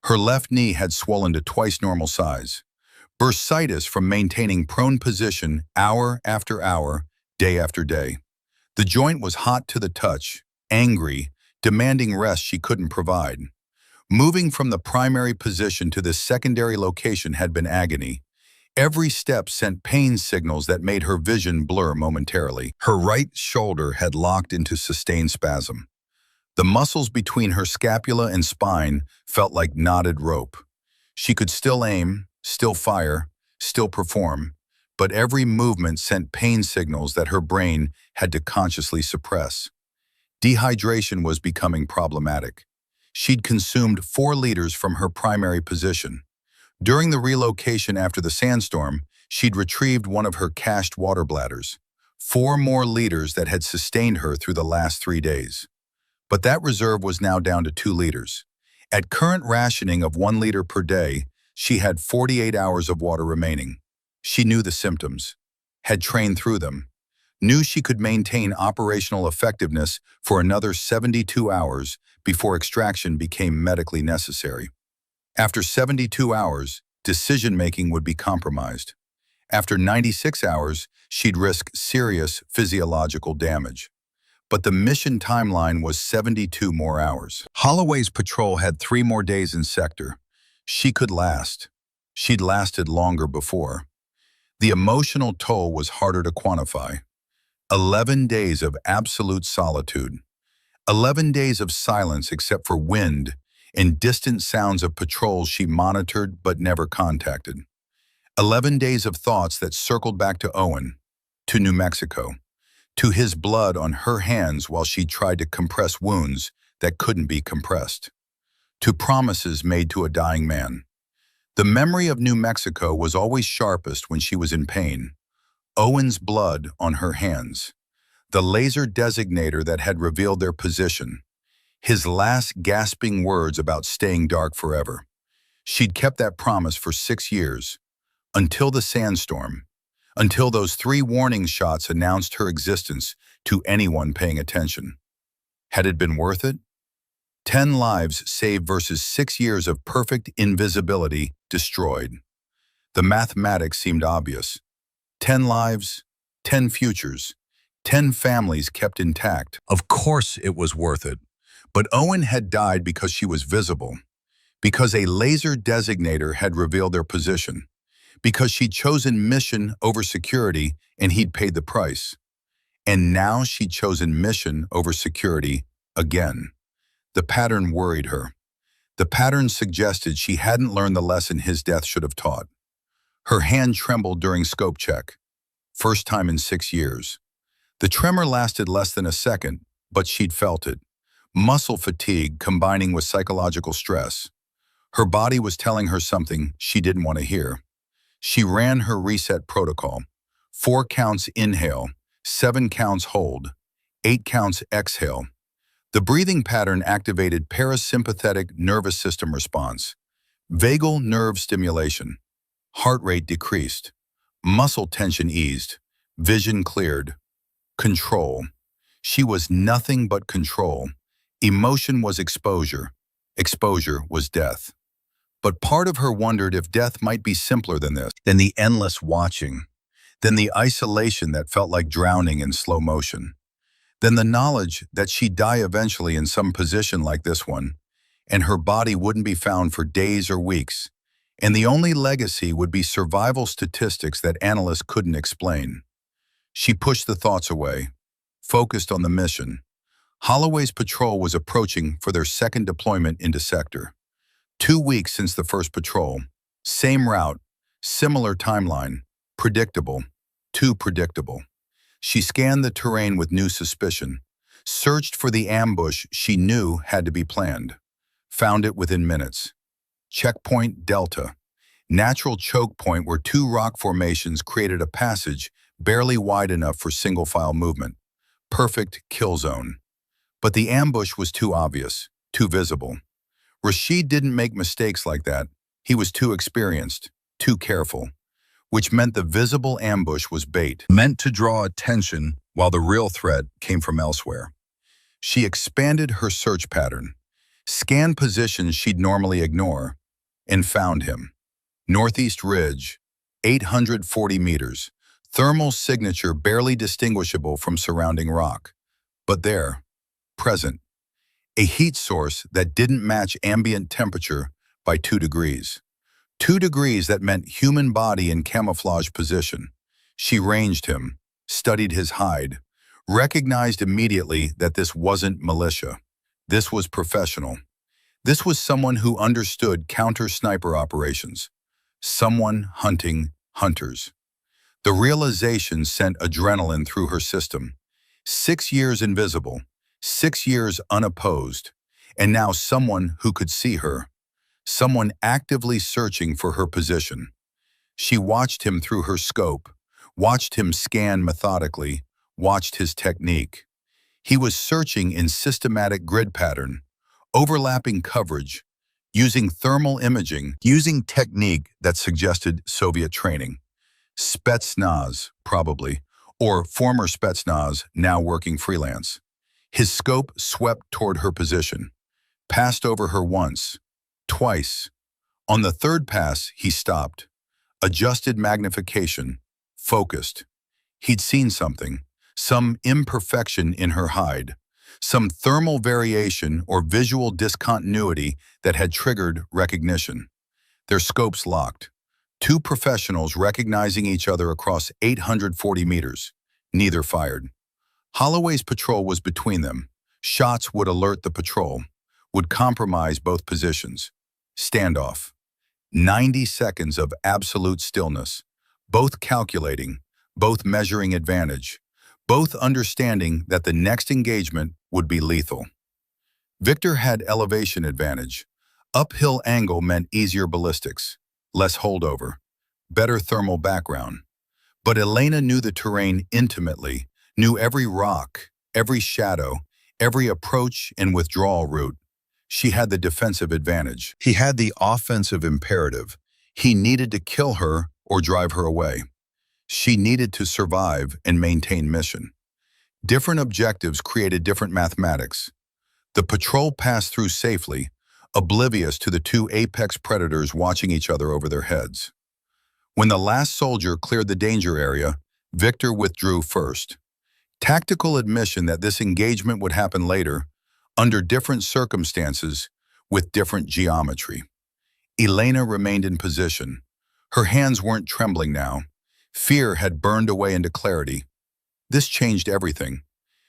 Her left knee had swollen to twice normal size. Bursitis from maintaining prone position hour after hour, day after day. The joint was hot to the touch, angry, demanding rest she couldn't provide. Moving from the primary position to this secondary location had been agony. Every step sent pain signals that made her vision blur momentarily. Her right shoulder had locked into sustained spasm. The muscles between her scapula and spine felt like knotted rope. She could still aim, still fire, still perform, but every movement sent pain signals that her brain had to consciously suppress. Dehydration was becoming problematic. She'd consumed 4 liters from her primary position. During the relocation after the sandstorm, she'd retrieved one of her cached water bladders, 4 more liters that had sustained her through the last 3 days. But that reserve was now down to 2 liters. At current rationing of 1 liter per day, she had 48 hours of water remaining. She knew the symptoms, had trained through them, knew she could maintain operational effectiveness for another 72 hours before extraction became medically necessary. After 72 hours, decision-making would be compromised. After 96 hours, she'd risk serious physiological damage. But the mission timeline was 72 more hours. Holloway's patrol had 3 more days in sector. She could last. She'd lasted longer before. The emotional toll was harder to quantify. 11 days of absolute solitude. 11 days of silence except for wind and distant sounds of patrols she monitored but never contacted. 11 days of thoughts that circled back to Owen, to New Mexico, to his blood on her hands while she tried to compress wounds that couldn't be compressed, to promises made to a dying man. The memory of New Mexico was always sharpest when she was in pain. Owen's blood on her hands, the laser designator that had revealed their position, his last gasping words about staying dark forever. She'd kept that promise for 6 years, until the sandstorm, until those 3 warning shots announced her existence to anyone paying attention. Had it been worth it? 10 lives saved versus 6 years of perfect invisibility destroyed. The mathematics seemed obvious. 10 lives, 10 futures, 10 families kept intact. Of course it was worth it. But Owen had died because she was visible, because a laser designator had revealed their position, because she'd chosen mission over security and he'd paid the price. And now she'd chosen mission over security again. The pattern worried her. The pattern suggested she hadn't learned the lesson his death should have taught. Her hand trembled during scope check. First time in 6 years. The tremor lasted less than a second, but she'd felt it. Muscle fatigue combining with psychological stress. Her body was telling her something she didn't want to hear. She ran her reset protocol. 4 counts inhale, 7 counts hold, 8 counts exhale. The breathing pattern activated parasympathetic nervous system response. Vagal nerve stimulation. Heart rate decreased. Muscle tension eased. Vision cleared. Control. She was nothing but control. Emotion was exposure. Exposure was death. But part of her wondered if death might be simpler than this, than the endless watching, than the isolation that felt like drowning in slow motion, than the knowledge that she'd die eventually in some position like this one, and her body wouldn't be found for days or weeks, And the only legacy would be survival statistics that analysts couldn't explain. She pushed the thoughts away, focused on the mission. Holloway's patrol was approaching for their second deployment into sector. 2 weeks since the first patrol. Same route, similar timeline. Predictable. Too predictable. She scanned the terrain with new suspicion, searched for the ambush she knew had to be planned. Found it within minutes. Checkpoint Delta. Natural choke point where two rock formations created a passage barely wide enough for single-file movement. Perfect kill zone. But the ambush was too obvious, too visible. Rashid didn't make mistakes like that. He was too experienced, too careful, which meant the visible ambush was bait, meant to draw attention while the real threat came from elsewhere. She expanded her search pattern, scanned positions she'd normally ignore, and found him. Northeast Ridge, 840 meters, thermal signature barely distinguishable from surrounding rock. But there, present, a heat source that didn't match ambient temperature by 2 degrees. 2 degrees that meant human body in camouflage position. She ranged him, studied his hide, recognized immediately that this wasn't militia. This was professional. This was someone who understood counter-sniper operations. Someone hunting hunters. The realization sent adrenaline through her system. 6 years invisible, 6 years unopposed, and now someone who could see her. Someone actively searching for her position. She watched him through her scope, watched him scan methodically, watched his technique. He was searching in systematic grid pattern, overlapping coverage, using thermal imaging, using technique that suggested Soviet training. Spetsnaz, probably, or former Spetsnaz, now working freelance. His scope swept toward her position, passed over her once, twice. On the third pass, he stopped, adjusted magnification, focused. He'd seen something, some imperfection in her hide, some thermal variation or visual discontinuity that had triggered recognition. Their scopes locked. 2 professionals recognizing each other across 840 meters. Neither fired. Holloway's patrol was between them. Shots would alert the patrol, would compromise both positions. Standoff. 90 seconds of absolute stillness, both calculating, both measuring advantage, both understanding that the next engagement would be lethal. Victor had elevation advantage. Uphill angle meant easier ballistics, less holdover, better thermal background. But Elena knew the terrain intimately, knew every rock, every shadow, every approach and withdrawal route. She had the defensive advantage. He had the offensive imperative. He needed to kill her or drive her away. She needed to survive and maintain mission. Different objectives created different mathematics. The patrol passed through safely, oblivious to the 2 apex predators watching each other over their heads. When the last soldier cleared the danger area, Victor withdrew first. Tactical admission that this engagement would happen later, under different circumstances, with different geometry. Elena remained in position. Her hands weren't trembling now. Fear had burned away into clarity. This changed everything.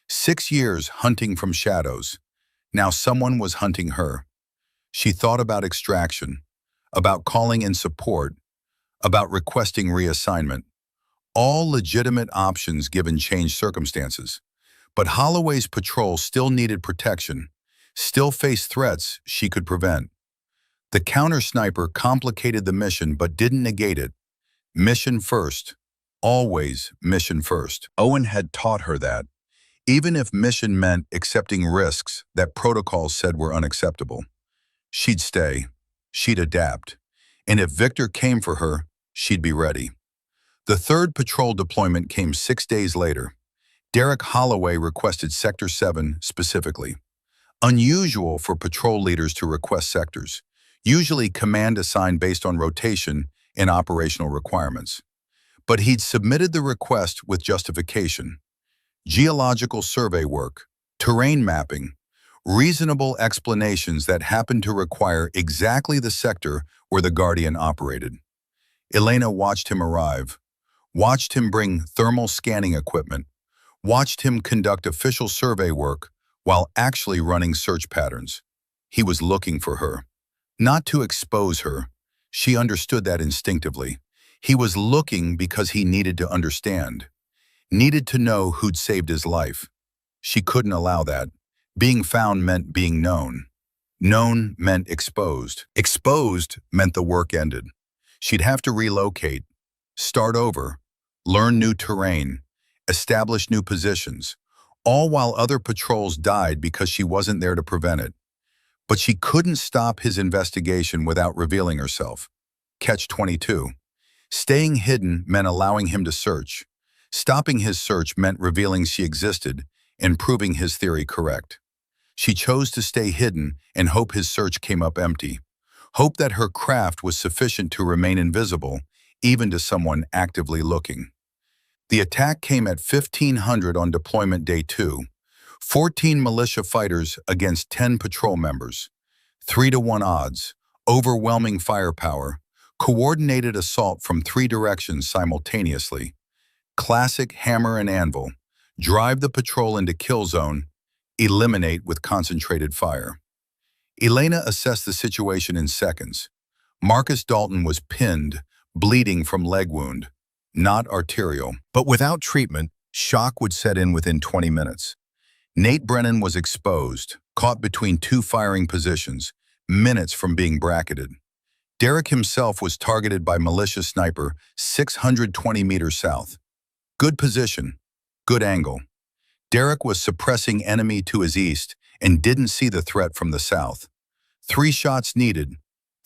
6 years hunting from shadows. Now someone was hunting her. She thought about extraction, about calling in support, about requesting reassignment. All legitimate options given changed circumstances. But Holloway's patrol still needed protection, still faced threats she could prevent. The counter-sniper complicated the mission but didn't negate it. Mission first. Always mission first. Owen had taught her that, even if mission meant accepting risks that protocols said were unacceptable. She'd stay, she'd adapt, and if Victor came for her, she'd be ready. The third patrol deployment came 6 days later. Derek Holloway requested Sector 7 specifically. Unusual for patrol leaders to request sectors, usually command assigned based on rotation and operational requirements. But he'd submitted the request with justification. Geological survey work, terrain mapping, reasonable explanations that happened to require exactly the sector where the Guardian operated. Elena watched him arrive, watched him bring thermal scanning equipment, watched him conduct official survey work while actually running search patterns. He was looking for her. Not to expose her. She understood that instinctively. He was looking because he needed to understand. Needed to know who'd saved his life. She couldn't allow that. Being found meant being known. Known meant exposed. Exposed meant the work ended. She'd have to relocate, start over, learn new terrain, establish new positions, all while other patrols died because she wasn't there to prevent it. But she couldn't stop his investigation without revealing herself. Catch-22. Staying hidden meant allowing him to search. Stopping his search meant revealing she existed and proving his theory correct. She chose to stay hidden and hope his search came up empty. Hope that her craft was sufficient to remain invisible, even to someone actively looking. The attack came at 1500 on deployment day 2. 14 militia fighters against 10 patrol members. 3-to-1 odds, overwhelming firepower, coordinated assault from 3 directions simultaneously. Classic hammer and anvil. Drive the patrol into kill zone, eliminate with concentrated fire. Elena assessed the situation in seconds. Marcus Dalton was pinned, bleeding from leg wound, not arterial. But without treatment, shock would set in within 20 minutes. Nate Brennan was exposed, caught between 2 firing positions, minutes from being bracketed. Derek himself was targeted by militia sniper 620 meters south. Good position, good angle. Derek was suppressing enemy to his east and didn't see the threat from the south. 3 shots needed,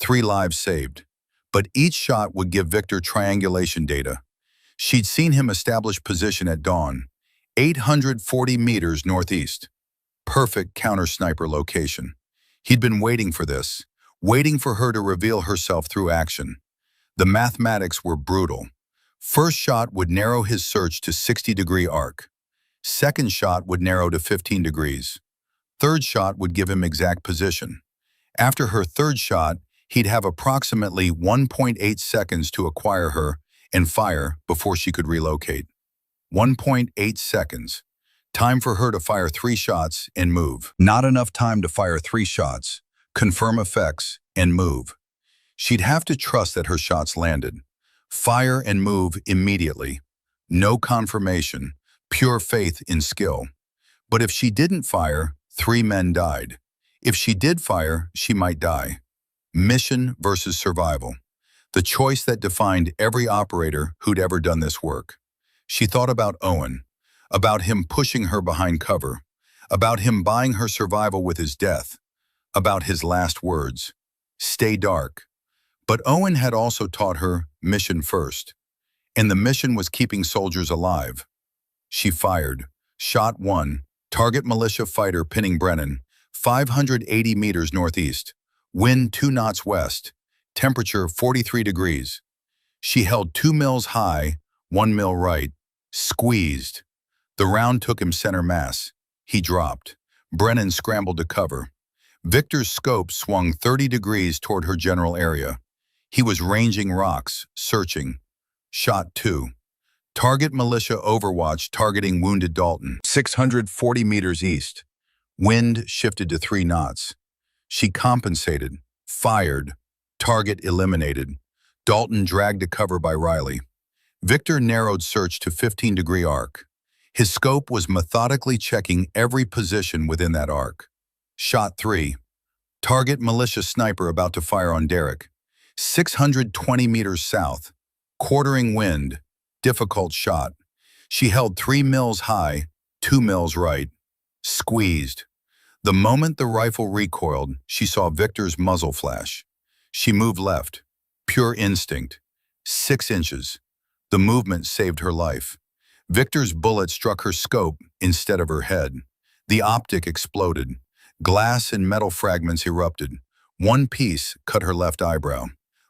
3 lives saved. But each shot would give Victor triangulation data. She'd seen him establish position at dawn, 840 meters northeast. Perfect counter-sniper location. He'd been waiting for this, waiting for her to reveal herself through action. The mathematics were brutal. First shot would narrow his search to 60-degree arc. Second shot would narrow to 15 degrees. Third shot would give him exact position. After her third shot, he'd have approximately 1.8 seconds to acquire her and fire before she could relocate. 1.8 seconds. Time for her to fire 3 shots and move. Not enough time to fire 3 shots, confirm effects, and move. She'd have to trust that her shots landed. Fire and move immediately. No confirmation, pure faith in skill. But if she didn't fire, 3 men died. If she did fire, she might die. Mission versus survival. The choice that defined every operator who'd ever done this work. She thought about Owen, about him pushing her behind cover, about him buying her survival with his death, about his last words, "Stay dark." But Owen had also taught her mission first, and the mission was keeping soldiers alive. She fired. Shot 1, target militia fighter pinning Brennan, 580 meters northeast, wind 2 knots west, temperature 43 degrees. She held 2 mils high, 1 mil right, squeezed. The round took him center mass. He dropped. Brennan scrambled to cover. Victor's scope swung 30 degrees toward her general area. He was ranging rocks, searching. Shot 2. Target militia overwatch targeting wounded Dalton, 640 meters east. Wind shifted to 3 knots. She compensated, fired, target eliminated. Dalton dragged to cover by Riley. Victor narrowed search to 15-degree arc. His scope was methodically checking every position within that arc. Shot 3. Target militia sniper about to fire on Derek. 620 meters south. Quartering wind. Difficult shot. She held 3 mils high, 2 mils right. Squeezed. The moment the rifle recoiled, she saw Victor's muzzle flash. She moved left. Pure instinct. 6 inches. The movement saved her life. Victor's bullet struck her scope instead of her head. The optic exploded. Glass and metal fragments erupted. One piece cut her left eyebrow.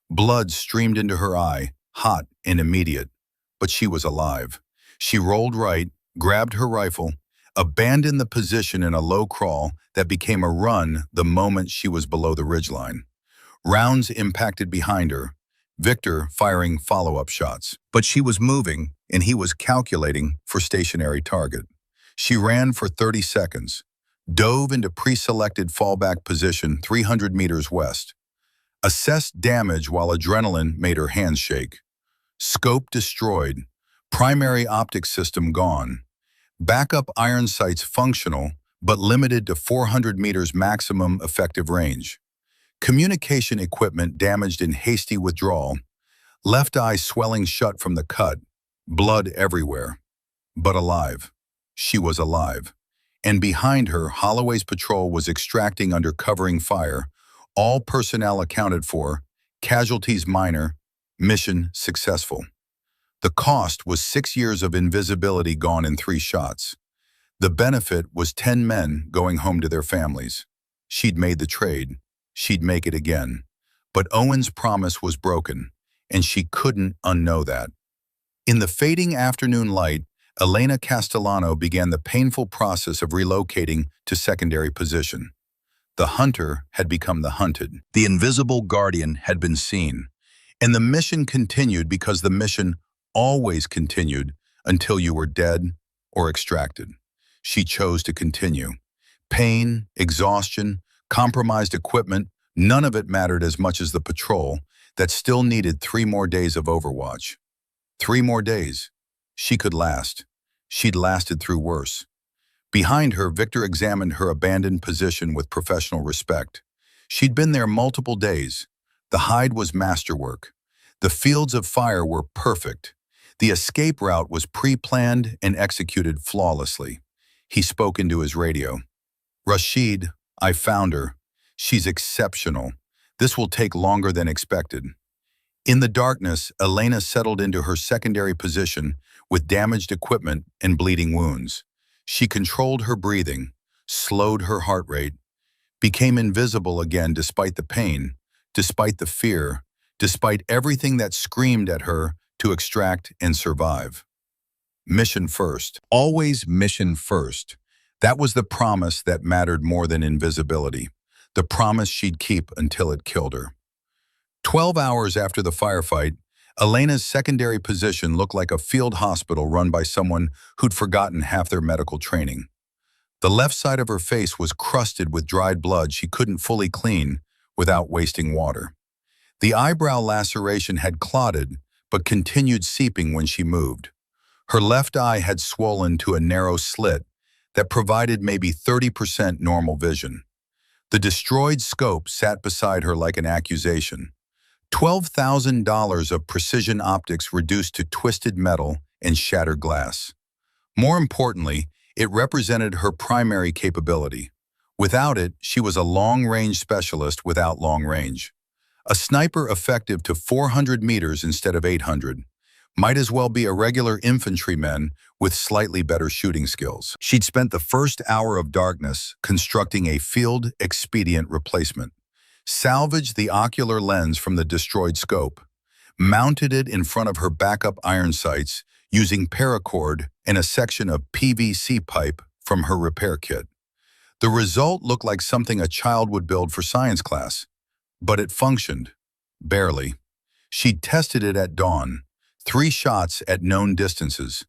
Blood streamed into her eye, hot and immediate. But she was alive. She rolled right, grabbed her rifle, abandoned the position in a low crawl that became a run the moment she was below the ridgeline. Rounds impacted behind her, Victor firing follow-up shots. But she was moving, and he was calculating for stationary target. She ran for 30 seconds, dove into pre-selected fallback position 300 meters west, assessed damage while adrenaline made her hands shake. Scope destroyed, primary optic system gone, backup iron sights functional but limited to 400 meters maximum effective range. Communication equipment damaged in hasty withdrawal, left eye swelling shut from the cut, blood everywhere. But alive. She was alive. And behind her, Holloway's patrol was extracting under covering fire, all personnel accounted for, casualties minor, mission successful. The cost was 6 years of invisibility gone in 3 shots. The benefit was 10 men going home to their families. She'd made the trade. She'd make it again. But Owen's promise was broken, and she couldn't unknow that. In the fading afternoon light, Elena Castellano began the painful process of relocating to secondary position. The hunter had become the hunted. The invisible guardian had been seen. And the mission continued because the mission always continued until you were dead or extracted. She chose to continue. Pain, exhaustion, compromised equipment, none of it mattered as much as the patrol that still needed 3 more days of overwatch. 3 more days. She could last. She'd lasted through worse. Behind her, Victor examined her abandoned position with professional respect. She'd been there multiple days. The hide was masterwork. The fields of fire were perfect. The escape route was pre-planned and executed flawlessly. He spoke into his radio. "Rashid, I found her. She's exceptional. This will take longer than expected." In the darkness, Elena settled into her secondary position with damaged equipment and bleeding wounds. She controlled her breathing, slowed her heart rate, became invisible again despite the pain, despite the fear, despite everything that screamed at her to extract and survive. Mission first. Always mission first. That was the promise that mattered more than invisibility. The promise she'd keep until it killed her. 12 hours after the firefight, Elena's secondary position looked like a field hospital run by someone who'd forgotten half their medical training. The left side of her face was crusted with dried blood she couldn't fully clean without wasting water. The eyebrow laceration had clotted, but continued seeping when she moved. Her left eye had swollen to a narrow slit that provided maybe 30% normal vision. The destroyed scope sat beside her like an accusation. $12,000 of precision optics reduced to twisted metal and shattered glass. More importantly, it represented her primary capability. Without it, she was a long-range specialist without long range. A sniper effective to 400 meters instead of 800. Might as well be a regular infantryman with slightly better shooting skills. She'd spent the first hour of darkness constructing a field expedient replacement. Salvaged the ocular lens from the destroyed scope, mounted it in front of her backup iron sights using paracord and a section of PVC pipe from her repair kit. The result looked like something a child would build for science class, but it functioned. Barely. She'd tested it at dawn, 3 shots at known distances,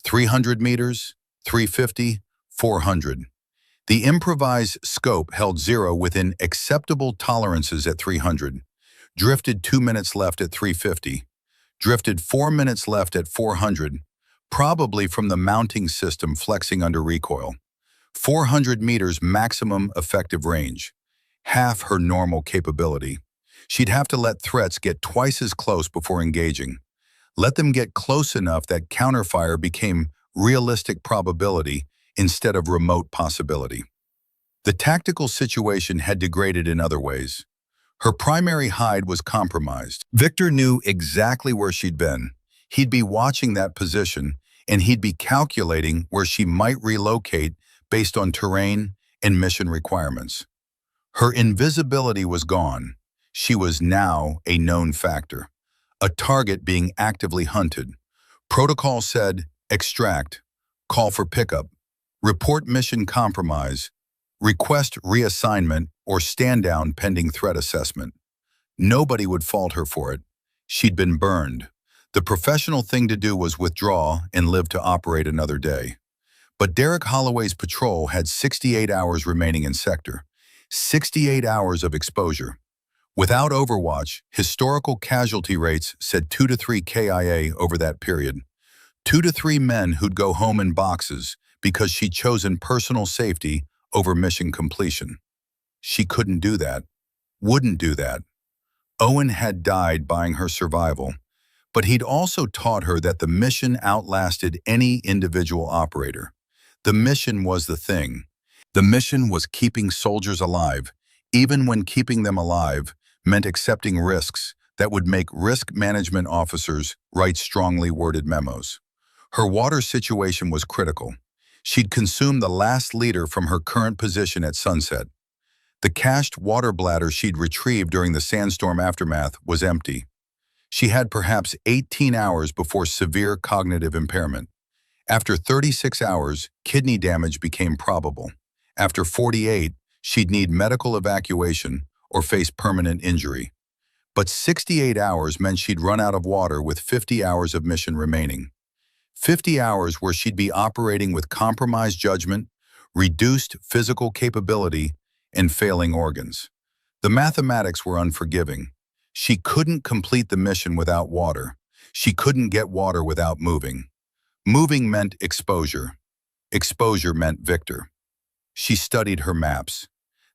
300 meters, 350, 400. The improvised scope held 0 within acceptable tolerances at 300, drifted 2 minutes left at 350, drifted 4 minutes left at 400, probably from the mounting system flexing under recoil. 400 meters maximum effective range, half her normal capability. She'd have to let threats get twice as close before engaging. Let them get close enough that counterfire became realistic probability instead of remote possibility. The tactical situation had degraded in other ways. Her primary hide was compromised. Victor knew exactly where she'd been. He'd be watching that position, and he'd be calculating where she might relocate based on terrain and mission requirements. Her invisibility was gone. She was now a known factor, a target being actively hunted. Protocol said, extract, call for pickup, report mission compromise, request reassignment, or stand down pending threat assessment. Nobody would fault her for it. She'd been burned. The professional thing to do was withdraw and live to operate another day. But Derek Holloway's patrol had 68 hours remaining in sector. 68 hours of exposure. Without overwatch, historical casualty rates said 2 to 3 KIA over that period. 2 to 3 men who'd go home in boxes because she'd chosen personal safety over mission completion. She couldn't do that. Wouldn't do that. Owen had died buying her survival, but he'd also taught her that the mission outlasted any individual operator. The mission was the thing. The mission was keeping soldiers alive, even when keeping them alive meant accepting risks that would make risk management officers write strongly worded memos. Her water situation was critical. She'd consumed the last liter from her current position at sunset. The cached water bladder she'd retrieved during the sandstorm aftermath was empty. She had perhaps 18 hours before severe cognitive impairment. After 36 hours, kidney damage became probable. After 48, she'd need medical evacuation or face permanent injury. But 68 hours meant she'd run out of water with 50 hours of mission remaining. 50 hours where she'd be operating with compromised judgment, reduced physical capability, and failing organs. The mathematics were unforgiving. She couldn't complete the mission without water. She couldn't get water without moving. Moving meant exposure. Exposure meant victor. She studied her maps.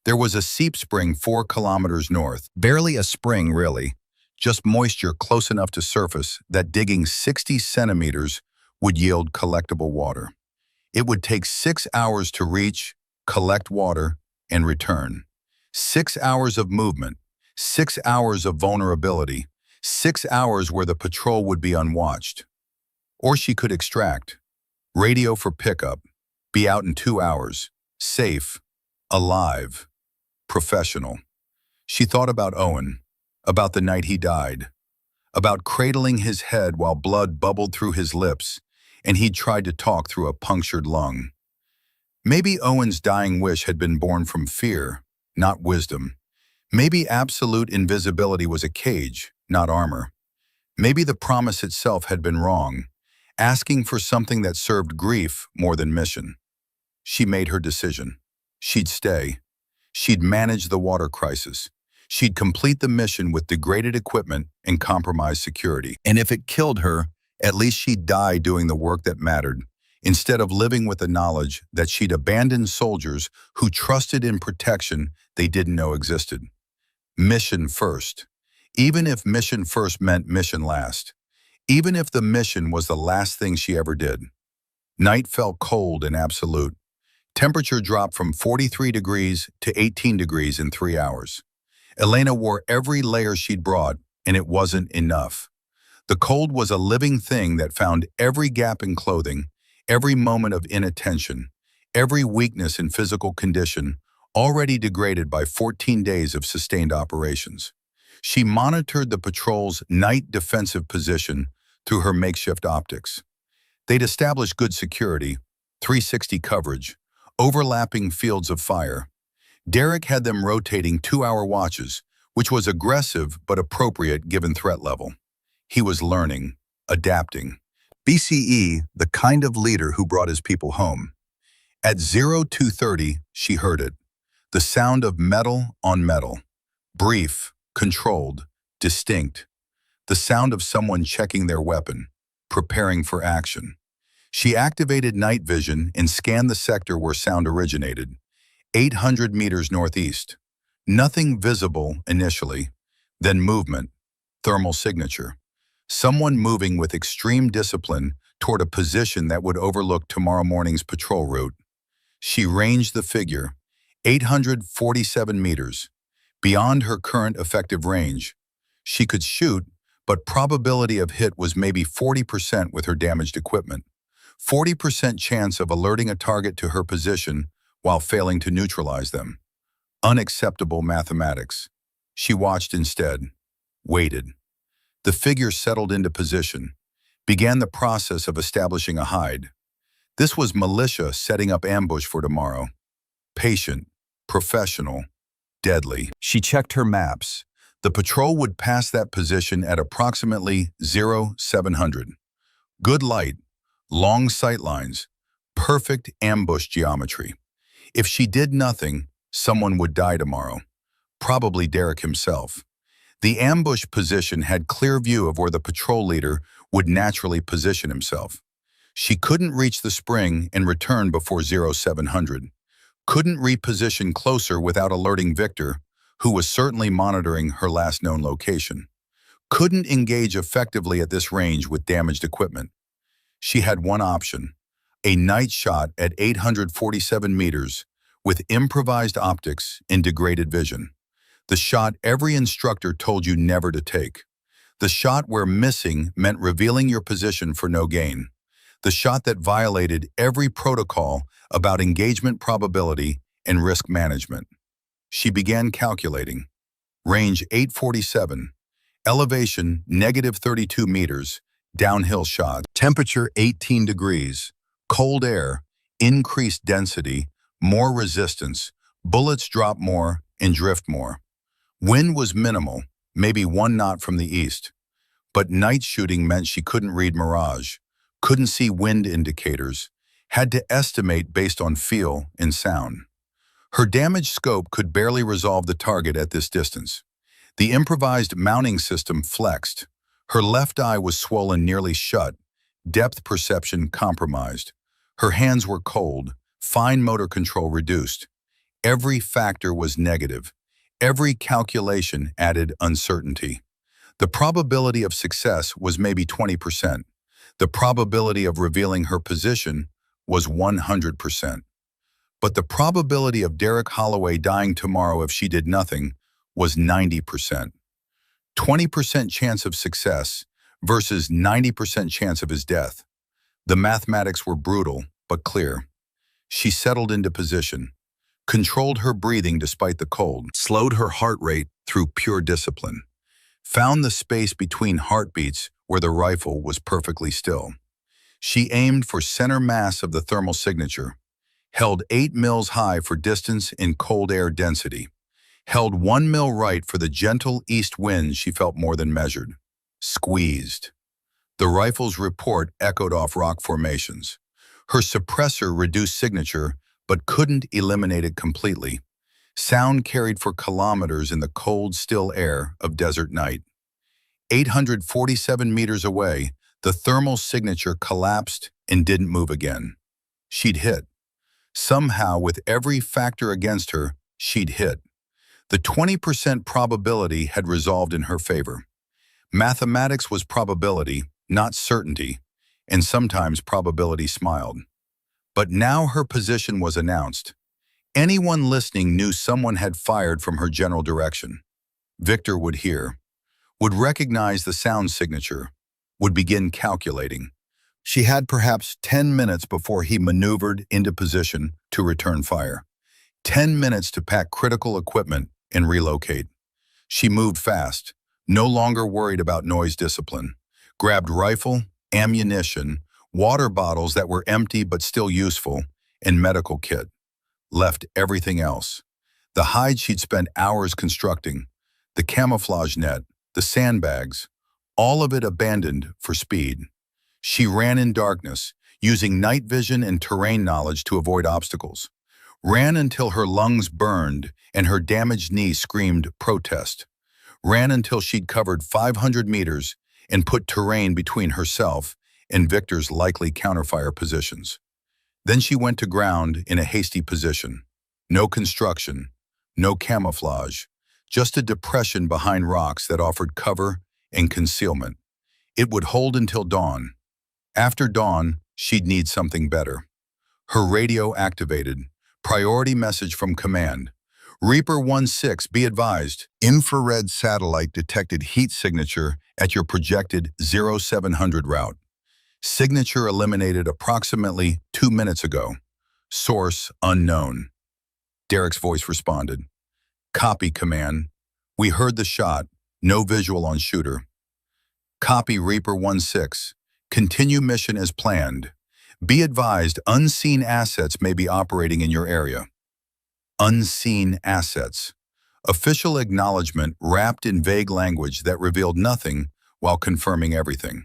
There was a seep spring 4 kilometers north. Barely a spring, really. Just moisture close enough to surface that digging 60 centimeters would yield collectible water. It would take 6 hours to reach, collect water, and return. 6 hours of movement, 6 hours of vulnerability, 6 hours where the patrol would be unwatched. Or she could extract, radio for pickup, be out in 2 hours, safe, alive, professional. She thought about Owen, about the night he died, about cradling his head while blood bubbled through his lips and he'd tried to talk through a punctured lung. Maybe Owen's dying wish had been born from fear, not wisdom. Maybe absolute invisibility was a cage, not armor. Maybe the promise itself had been wrong, asking for something that served grief more than mission. She made her decision. She'd stay. She'd manage the water crisis. She'd complete the mission with degraded equipment and compromised security. And if it killed her, at least she'd die doing the work that mattered, instead of living with the knowledge that she'd abandoned soldiers who trusted in protection they didn't know existed. Mission first. Even if mission first meant mission last. Even if the mission was the last thing she ever did. Night fell cold and absolute. Temperature dropped from 43 degrees to 18 degrees in 3 hours. Elena wore every layer she'd brought, and it wasn't enough. The cold was a living thing that found every gap in clothing, every moment of inattention, every weakness in physical condition, already degraded by 14 days of sustained operations. She monitored the patrol's night defensive position through her makeshift optics. They'd established good security, 360 coverage, overlapping fields of fire. Derek had them rotating 2-hour watches, which was aggressive but appropriate given threat level. He was learning, adapting. BCE, the kind of leader who brought his people home. At 0230, she heard it. The sound of metal on metal. Brief, controlled, distinct. The sound of someone checking their weapon, preparing for action. She activated night vision and scanned the sector where sound originated. 800 meters northeast. Nothing visible initially. Then movement, thermal signature. Someone moving with extreme discipline toward a position that would overlook tomorrow morning's patrol route. She ranged the figure, 847 meters. Beyond her current effective range. She could shoot, but probability of hit was maybe 40% with her damaged equipment. 40% chance of alerting a target to her position while failing to neutralize them. Unacceptable mathematics. She watched instead, waited. The figure settled into position, began the process of establishing a hide. This was militia setting up ambush for tomorrow. Patient, professional, deadly. She checked her maps. The patrol would pass that position at approximately 0700. Good light, long sight lines, perfect ambush geometry. If she did nothing, someone would die tomorrow, probably Derek himself. The ambush position had clear view of where the patrol leader would naturally position himself. She couldn't reach the spring and return before 0700. Couldn't reposition closer without alerting Victor, who was certainly monitoring her last known location. Couldn't engage effectively at this range with damaged equipment. She had one option, a night shot at 847 meters with improvised optics and degraded vision. The shot every instructor told you never to take. The shot where missing meant revealing your position for no gain. The shot that violated every protocol about engagement probability and risk management. She began calculating. Range 847, elevation -32 meters, downhill shot. Temperature 18 degrees, cold air, increased density, more resistance, bullets drop more and drift more. Wind was minimal, maybe 1 knot from the east. But night shooting meant she couldn't read mirage, couldn't see wind indicators, had to estimate based on feel and sound. Her damage scope could barely resolve the target at this distance. The improvised mounting system flexed. Her left eye was swollen nearly shut, depth perception compromised. Her hands were cold, fine motor control reduced. Every factor was negative. Every calculation added uncertainty. The probability of success was maybe 20%. The probability of revealing her position was 100%. But the probability of Derek Holloway dying tomorrow if she did nothing was 90%. 20% chance of success versus 90% chance of his death. The mathematics were brutal, but clear. She settled into position, controlled her breathing despite the cold, slowed her heart rate through pure discipline, found the space between heartbeats where the rifle was perfectly still. She aimed for center mass of the thermal signature, held 8 mils high for distance in cold air density, held 1 mil right for the gentle east wind she felt more than measured. Squeezed. The rifle's report echoed off rock formations. Her suppressor reduced signature, but couldn't eliminate it completely. Sound carried for kilometers in the cold, still air of desert night. 847 meters away, the thermal signature collapsed and didn't move again. She'd hit. Somehow, with every factor against her, she'd hit. The 20% probability had resolved in her favor. Mathematics was probability, not certainty, and sometimes probability smiled. But now her position was announced. Anyone listening knew someone had fired from her general direction. Victor would hear, would recognize the sound signature, would begin calculating. She had perhaps 10 minutes before he maneuvered into position to return fire. 10 minutes to pack critical equipment and relocate. She moved fast, no longer worried about noise discipline. Grabbed rifle, ammunition, water bottles that were empty but still useful, and medical kit. Left everything else. The hide she'd spent hours constructing, the camouflage net, the sandbags, all of it abandoned for speed. She ran in darkness, using night vision and terrain knowledge to avoid obstacles. Ran until her lungs burned and her damaged knee screamed protest. Ran until she'd covered 500 meters and put terrain between herself and Victor's likely counterfire positions. Then she went to ground in a hasty position. No construction, no camouflage, just a depression behind rocks that offered cover and concealment. It would hold until dawn. After dawn, she'd need something better. Her radio activated. Priority message from command. Reaper 1-6, be advised. Infrared satellite detected heat signature at your projected 0700 route. Signature eliminated approximately 2 minutes ago. Source unknown. Derek's voice responded. Copy, command. We heard the shot. No visual on shooter. Copy, Reaper 1-6. Continue mission as planned. Be advised, unseen assets may be operating in your area. Unseen assets. Official acknowledgement wrapped in vague language that revealed nothing while confirming everything.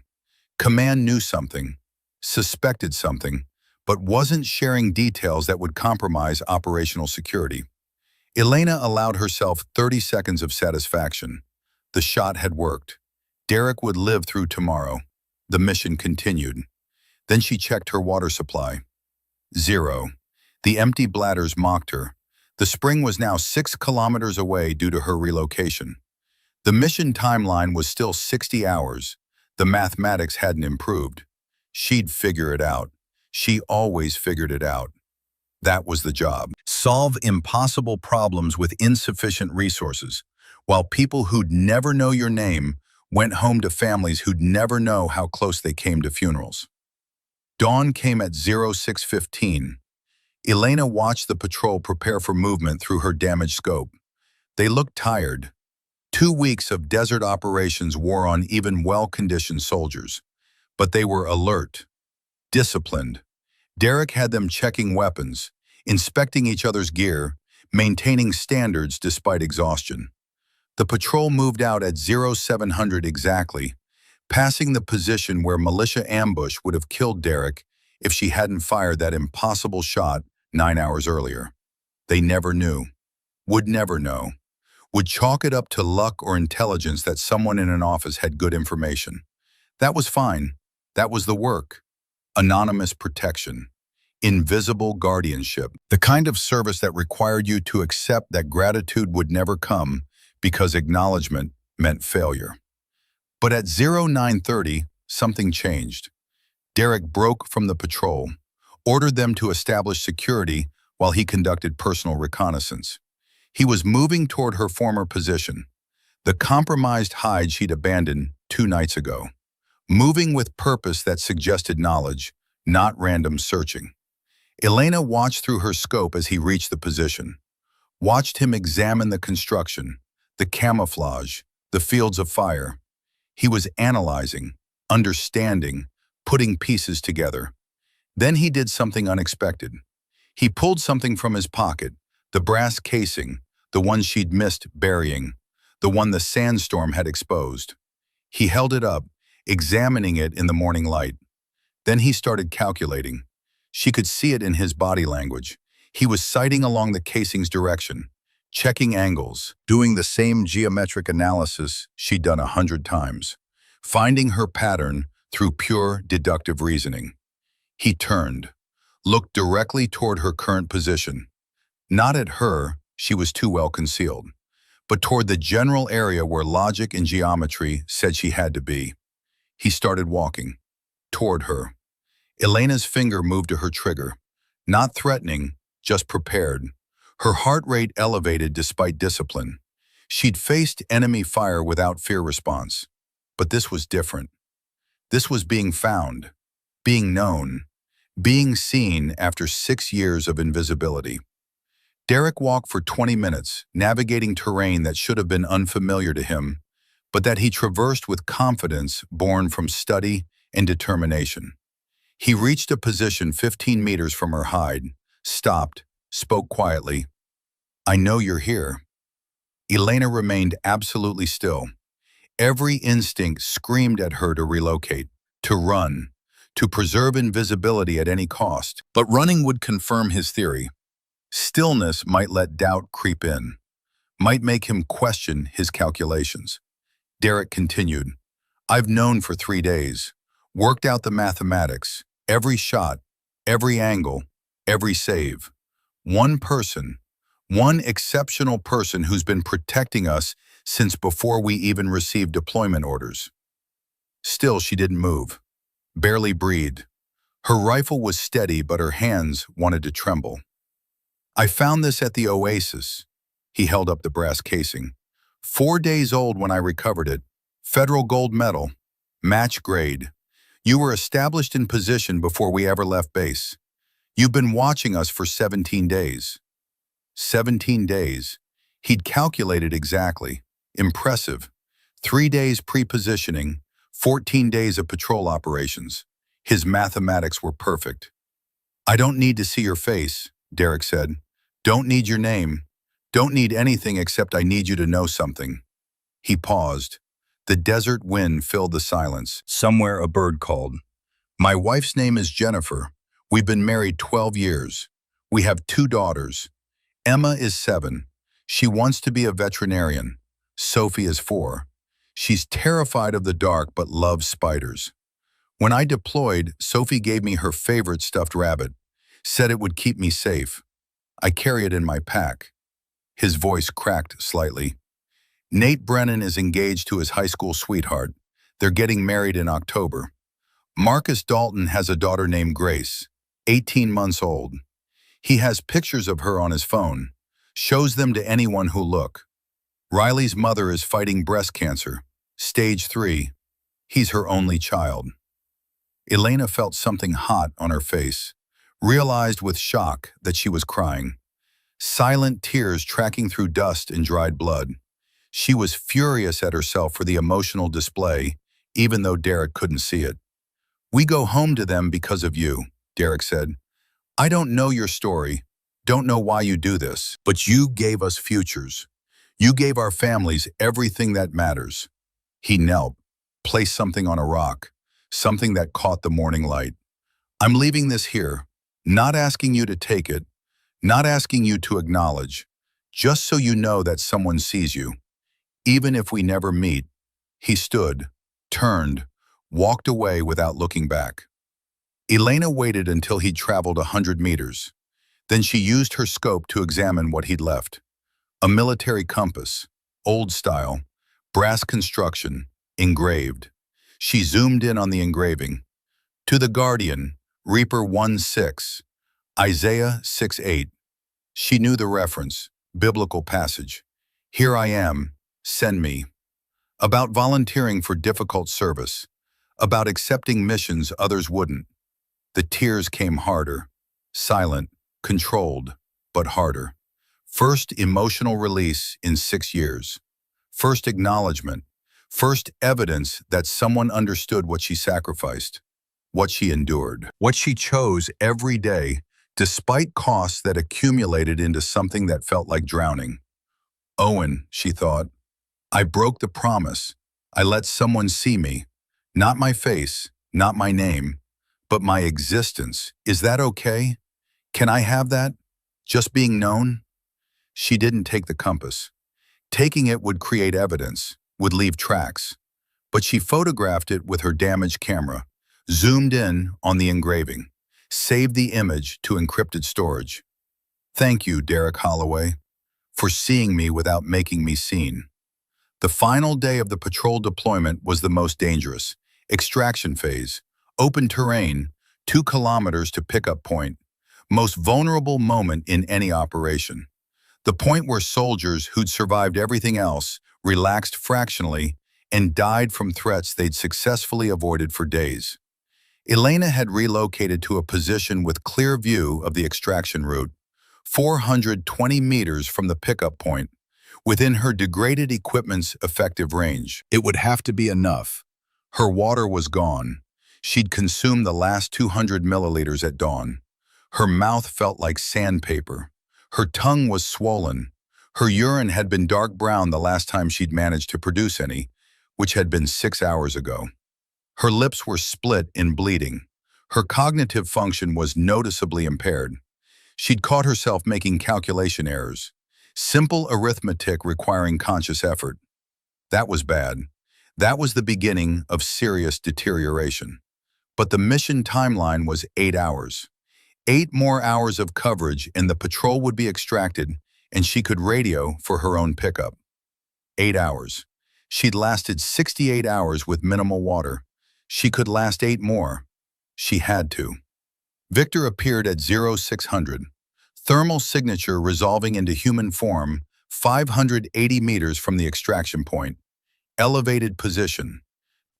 Command knew something, suspected something, but wasn't sharing details that would compromise operational security. Elena allowed herself 30 seconds of satisfaction. The shot had worked. Derek would live through tomorrow. The mission continued. Then she checked her water supply. 0. The empty bladders mocked her. The spring was now 6 kilometers away due to her relocation. The mission timeline was still 60 hours. The mathematics hadn't improved. She'd figure it out. She always figured it out. That was the job. Solve impossible problems with insufficient resources, while people who'd never know your name went home to families who'd never know how close they came to funerals. Dawn came at 06:15. Elena watched the patrol prepare for movement through her damaged scope. They looked tired. 2 weeks of desert operations wore on even well-conditioned soldiers. But they were alert, disciplined. Derek had them checking weapons, inspecting each other's gear, maintaining standards despite exhaustion. The patrol moved out at 0700 exactly, passing the position where militia ambush would have killed Derek if she hadn't fired that impossible shot 9 hours earlier. They never knew, would never know, would chalk it up to luck or intelligence that someone in an office had good information. That was fine. That was the work. Anonymous protection. Invisible guardianship. The kind of service that required you to accept that gratitude would never come because acknowledgement meant failure. But at 0930, something changed. Derek broke from the patrol, ordered them to establish security while he conducted personal reconnaissance. He was moving toward her former position, the compromised hide she'd abandoned 2 nights ago. Moving with purpose that suggested knowledge, not random searching. Elena watched through her scope as he reached the position, watched him examine the construction, the camouflage, the fields of fire. He was analyzing, understanding, putting pieces together. Then he did something unexpected. He pulled something from his pocket, the brass casing, the one she'd missed burying, the one the sandstorm had exposed. He held it up, examining it in the morning light. Then he started calculating. She could see it in his body language. He was sighting along the casing's direction, checking angles, doing the same geometric analysis she'd done 100 times, finding her pattern through pure deductive reasoning. He turned, looked directly toward her current position. Not at her, she was too well concealed, but toward the general area where logic and geometry said she had to be. He started walking, toward her. Elena's finger moved to her trigger, not threatening, just prepared. Her heart rate elevated despite discipline. She'd faced enemy fire without fear response. But this was different. This was being found, being known, being seen after 6 years of invisibility. Derek walked for 20 minutes, navigating terrain that should have been unfamiliar to him, but that he traversed with confidence born from study and determination. He reached a position 15 meters from her hide, stopped, spoke quietly. "I know you're here." Elena remained absolutely still. Every instinct screamed at her to relocate, to run, to preserve invisibility at any cost. But running would confirm his theory. Stillness might let doubt creep in, might make him question his calculations. Derek continued, "I've known for 3 days, worked out the mathematics, every shot, every angle, every save. One person, one exceptional person who's been protecting us since before we even received deployment orders." Still, she didn't move, barely breathed. Her rifle was steady, but her hands wanted to tremble. "I found this at the oasis." He held up the brass casing. 4 days old when I recovered it. Federal gold medal, match grade. You were established in position before we ever left base. You've been watching us for 17 days. 17 days. He'd calculated exactly. Impressive. 3 days pre-positioning, 14 days of patrol operations. His mathematics were perfect. "I don't need to see your face," Derek said. "Don't need your name. Don't need anything except I need you to know something. He paused. The desert wind filled the silence. Somewhere a bird called. My wife's name is Jennifer. We've been married 12 years. We have 2 daughters. Emma is 7. She wants to be a veterinarian. Sophie is 4. She's terrified of the dark but loves spiders. When I deployed, Sophie gave me her favorite stuffed rabbit, said it would keep me safe. I carry it in my pack. His voice cracked slightly. Nate Brennan is engaged to his high school sweetheart. They're getting married in October. Marcus Dalton has a daughter named Grace, 18 months old. He has pictures of her on his phone, shows them to anyone who look. Riley's mother is fighting breast cancer, stage 3. He's her only child. Elena felt something hot on her face, realized with shock that she was crying. Silent tears tracking through dust and dried blood. She was furious at herself for the emotional display, even though Derek couldn't see it. We go home to them because of you, Derek said. I don't know your story, don't know why you do this, but you gave us futures. You gave our families everything that matters. He knelt, placed something on a rock, something that caught the morning light. I'm leaving this here, not asking you to take it, not asking you to acknowledge, just so you know that someone sees you. Even if we never meet. He stood, turned, walked away without looking back. Elena waited until he'd traveled 100 meters. Then she used her scope to examine what he'd left. A military compass, old style, brass construction, engraved. She zoomed in on the engraving. To the Guardian, Reaper 1:6, Isaiah 6:8. She knew the reference, biblical passage. Here I am, send me. About volunteering for difficult service. About accepting missions others wouldn't. The tears came harder, silent, controlled, but harder. First emotional release in 6 years. First acknowledgement. First evidence that someone understood what she sacrificed, what she endured, what she chose every day, despite costs that accumulated into something that felt like drowning. Owen, she thought, I broke the promise. I let someone see me. Not my face, not my name, but my existence. Is that okay? Can I have that? Just being known? She didn't take the compass. Taking it would create evidence, would leave tracks. But she photographed it with her damaged camera, zoomed in on the engraving, saved the image to encrypted storage. Thank you, Derek Holloway, for seeing me without making me seen. The final day of the patrol deployment was the most dangerous. Extraction phase, open terrain, 2 kilometers to pickup point, most vulnerable moment in any operation. The point where soldiers who'd survived everything else relaxed fractionally and died from threats they'd successfully avoided for days. Elena had relocated to a position with clear view of the extraction route, 420 meters from the pickup point, within her degraded equipment's effective range. It would have to be enough. Her water was gone. She'd consumed the last 200 milliliters at dawn. Her mouth felt like sandpaper. Her tongue was swollen. Her urine had been dark brown the last time she'd managed to produce any, which had been 6 hours ago. Her lips were split and bleeding. Her cognitive function was noticeably impaired. She'd caught herself making calculation errors, simple arithmetic requiring conscious effort. That was bad. That was the beginning of serious deterioration. But the mission timeline was 8 hours. 8 more hours of coverage and the patrol would be extracted and she could radio for her own pickup. 8 hours. She'd lasted 68 hours with minimal water. She could last 8 more. She had to. Victor appeared at 0600. Thermal signature resolving into human form, 580 meters from the extraction point. Elevated position.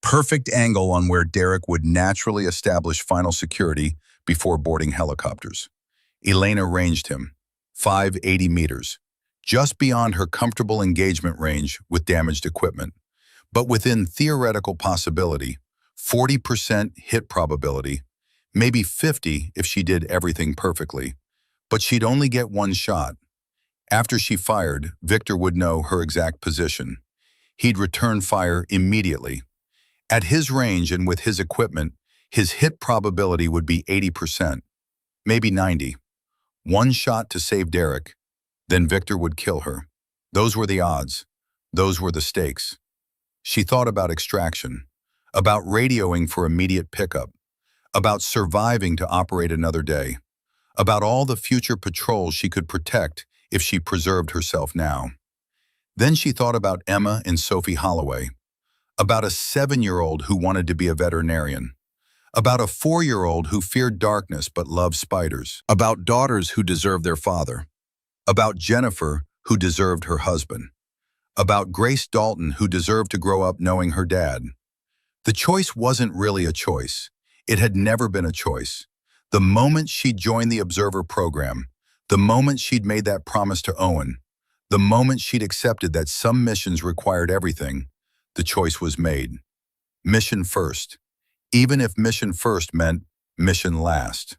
Perfect angle on where Derek would naturally establish final security before boarding helicopters. Elena ranged him, 580 meters, just beyond her comfortable engagement range with damaged equipment, but within theoretical possibility, 40% hit probability, maybe 50 if she did everything perfectly. But she'd only get one shot. After she fired, Victor would know her exact position. He'd return fire immediately. At his range and with his equipment, his hit probability would be 80%, maybe 90. One shot to save Derek, then Victor would kill her. Those were the odds. Those were the stakes. She thought about extraction, about radioing for immediate pickup, about surviving to operate another day, about all the future patrols she could protect if she preserved herself now. Then she thought about Emma and Sophie Holloway, about a 7-year-old who wanted to be a veterinarian, about a 4-year-old who feared darkness but loved spiders, about daughters who deserved their father, about Jennifer who deserved her husband, about Grace Dalton who deserved to grow up knowing her dad. The choice wasn't really a choice. It had never been a choice. The moment she'd joined the Observer program, the moment she'd made that promise to Owen, the moment she'd accepted that some missions required everything, the choice was made. Mission first, even if mission first meant mission last.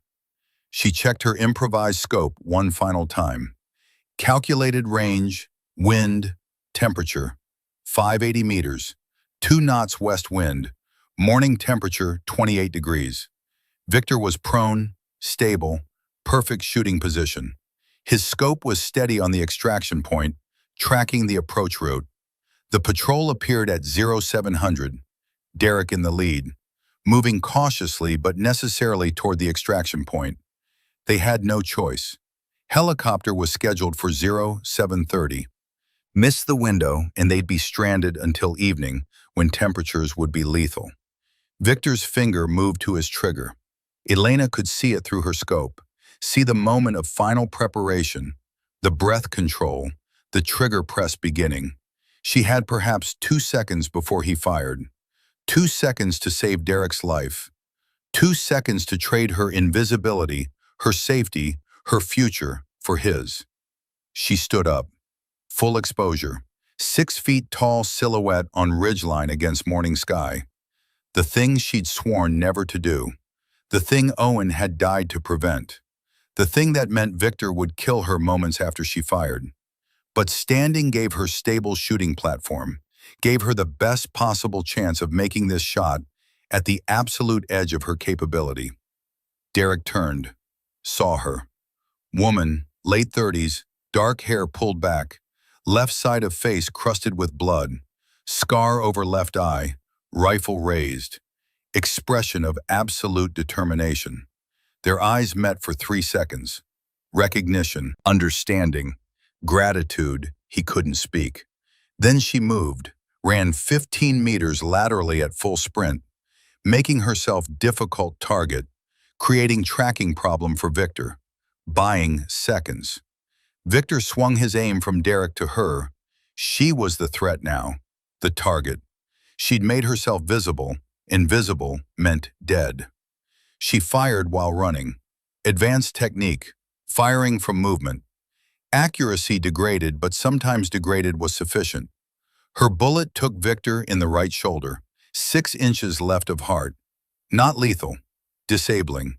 She checked her improvised scope one final time. Calculated range, wind, temperature, 580 meters, 2 knots west wind, morning temperature 28 degrees. Victor was prone, stable, perfect shooting position. His scope was steady on the extraction point, tracking the approach route. The patrol appeared at 0700, Derek in the lead, moving cautiously but necessarily toward the extraction point. They had no choice. Helicopter was scheduled for 0730. Miss the window and they'd be stranded until evening when temperatures would be lethal. Victor's finger moved to his trigger. Elena could see it through her scope, see the moment of final preparation, the breath control, the trigger press beginning. She had perhaps 2 seconds before he fired. 2 seconds to save Derek's life. 2 seconds to trade her invisibility, her safety, her future for his. She stood up. Full exposure. 6 feet tall silhouette on ridgeline against morning sky. The thing she'd sworn never to do. The thing Owen had died to prevent. The thing that meant Victor would kill her moments after she fired. But standing gave her stable shooting platform, gave her the best possible chance of making this shot at the absolute edge of her capability. Derek turned, saw her. Woman, late 30s, dark hair pulled back, left side of face crusted with blood, scar over left eye, rifle raised, expression of absolute determination. Their eyes met for 3 seconds. Recognition, understanding, gratitude, he couldn't speak. Then she moved, ran 15 meters laterally at full sprint, making herself difficult target, creating tracking problem for Victor, buying seconds. Victor swung his aim from Derek to her. She was the threat now, the target. She'd made herself visible. Invisible meant dead. She fired while running. Advanced technique, firing from movement. Accuracy degraded, but sometimes degraded was sufficient. Her bullet took Victor in the right shoulder, 6 inches left of heart. Not lethal, disabling.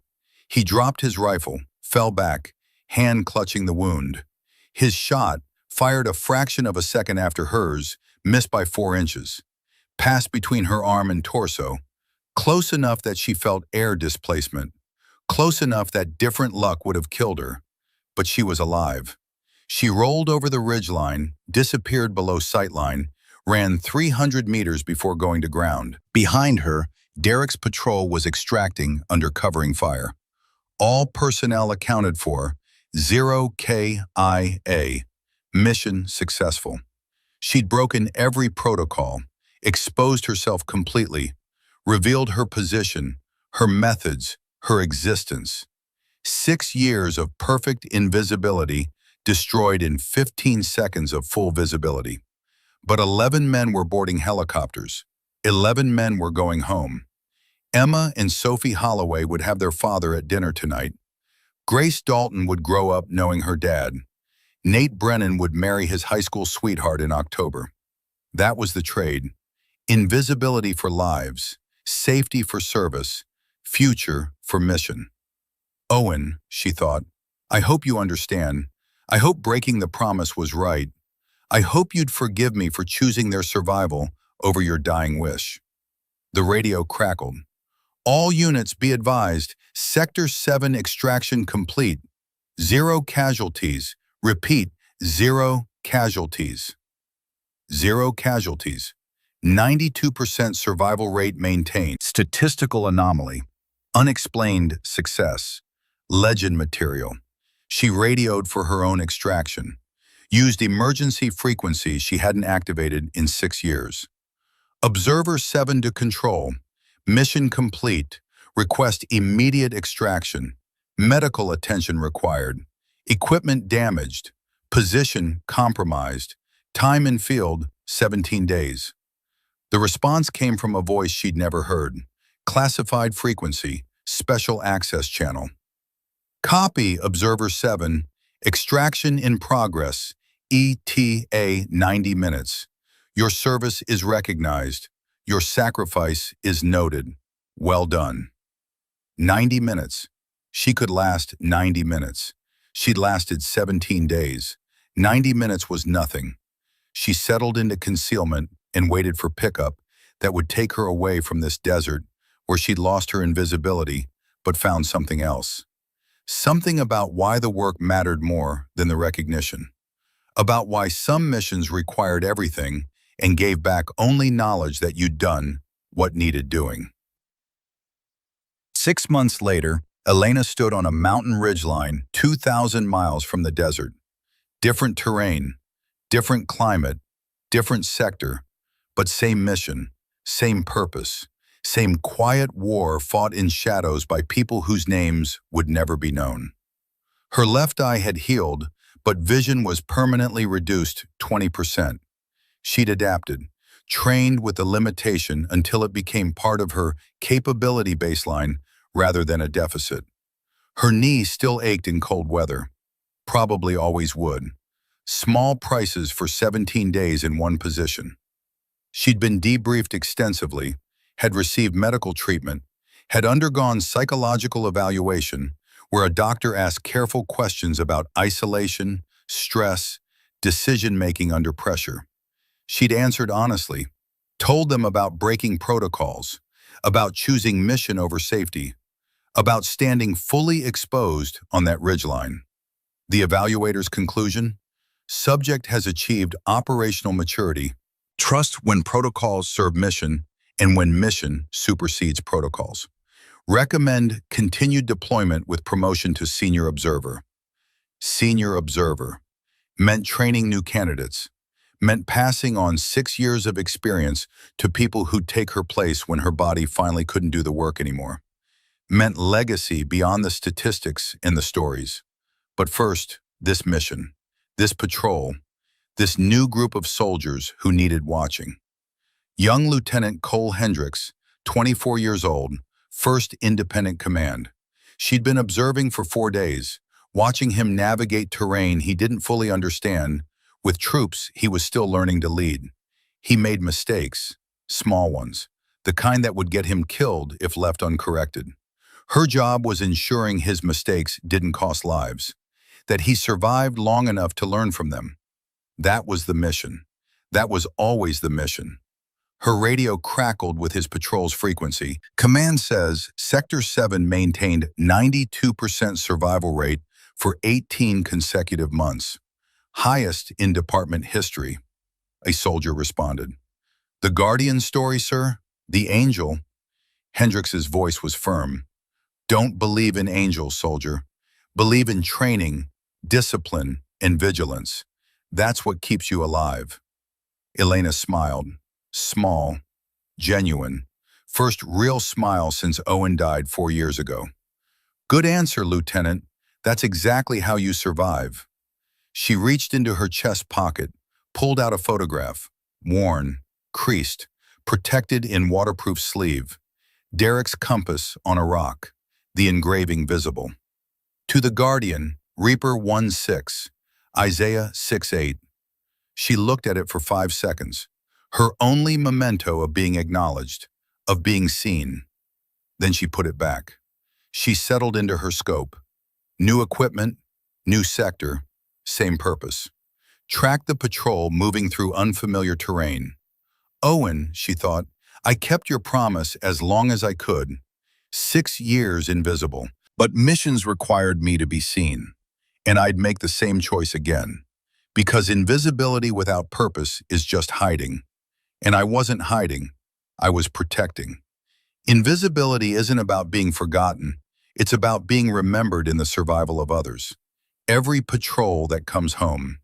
He dropped his rifle, fell back, hand clutching the wound. His shot, fired a fraction of a second after hers, missed by 4 inches. Passed between her arm and torso, close enough that she felt air displacement, close enough that different luck would have killed her. But she was alive. She rolled over the ridgeline, disappeared below sightline, ran 300 meters before going to ground. Behind her, Derek's patrol was extracting under covering fire. All personnel accounted for, 0 KIA. Mission successful. She'd broken every protocol, exposed herself completely, revealed her position, her methods, her existence. 6 years of perfect invisibility destroyed in 15 seconds of full visibility. But 11 men were boarding helicopters. 11 men were going home. Emma and Sophie Holloway would have their father at dinner tonight. Grace Dalton would grow up knowing her dad. Nate Brennan would marry his high school sweetheart in October. That was the trade. Invisibility for lives, safety for service, future for mission. Owen, she thought, I hope you understand. I hope breaking the promise was right. I hope you'd forgive me for choosing their survival over your dying wish. The radio crackled. All units be advised, Sector 7 extraction complete. 0 casualties. Repeat, 0 casualties. 0 casualties. 92% survival rate maintained. Statistical anomaly. Unexplained success. Legend material. She radioed for her own extraction. Used emergency frequencies she hadn't activated in 6 years. Observer 7 to control. Mission complete. Request immediate extraction. Medical attention required. Equipment damaged. Position compromised. Time in field, 17 days. The response came from a voice she'd never heard. Classified frequency, special access channel. Copy, Observer 7. Extraction in progress. ETA 90 minutes. Your service is recognized. Your sacrifice is noted. Well done. 90 minutes. She could last 90 minutes. She'd lasted 17 days. 90 minutes was nothing. She settled into concealment and waited for pickup that would take her away from this desert where she'd lost her invisibility but found something else. Something about why the work mattered more than the recognition. About why some missions required everything and gave back only knowledge that you'd done what needed doing. 6 months later, Elena stood on a mountain ridgeline 2,000 miles from the desert. Different terrain, different climate, different sector, but same mission, same purpose, same quiet war fought in shadows by people whose names would never be known. Her left eye had healed, but vision was permanently reduced 20%. She'd adapted, trained with the limitation until it became part of her capability baseline rather than a deficit. Her knee still ached in cold weather. Probably always would. Small prices for 17 days in one position. She'd been debriefed extensively, had received medical treatment, had undergone psychological evaluation, where a doctor asked careful questions about isolation, stress, decision-making under pressure. She'd answered honestly, told them about breaking protocols, about choosing mission over safety, about standing fully exposed on that ridgeline. The evaluator's conclusion? Subject has achieved operational maturity. Trust when protocols serve mission and when mission supersedes protocols. Recommend continued deployment with promotion to senior observer. Senior observer meant training new candidates, meant passing on 6 years of experience to people who'd take her place when her body finally couldn't do the work anymore. Meant legacy beyond the statistics and the stories. But first, this mission, this patrol, this new group of soldiers who needed watching. Young Lieutenant Cole Hendricks, 24 years old, 1st Independent Command. She'd been observing for 4 days, watching him navigate terrain he didn't fully understand. With troops, he was still learning to lead. He made mistakes, small ones, the kind that would get him killed if left uncorrected. Her job was ensuring his mistakes didn't cost lives, that he survived long enough to learn from them. That was the mission. That was always the mission. Her radio crackled with his patrol's frequency. Command says Sector 7 maintained 92% survival rate for 18 consecutive months. Highest in department history. A soldier responded. The Guardian story, sir? The angel? Hendrix's voice was firm. Don't believe in angels, soldier. Believe in training, discipline, and vigilance. That's what keeps you alive. Elena smiled. Small, genuine. First real smile since Owen died 4 years ago. Good answer, Lieutenant. That's exactly how you survive. She reached into her chest pocket, pulled out a photograph, worn, creased, protected in waterproof sleeve. Derek's compass on a rock, the engraving visible. To the Guardian, Reaper 1-6, Isaiah 6-8. She looked at it for 5 seconds, her only memento of being acknowledged, of being seen. Then she put it back. She settled into her scope. New equipment, new sector, same purpose. Track the patrol moving through unfamiliar terrain. Owen, she thought, I kept your promise as long as I could. 6 years invisible. But missions required me to be seen. And I'd make the same choice again. Because invisibility without purpose is just hiding. And I wasn't hiding. I was protecting. Invisibility isn't about being forgotten. It's about being remembered in the survival of others. Every patrol that comes home.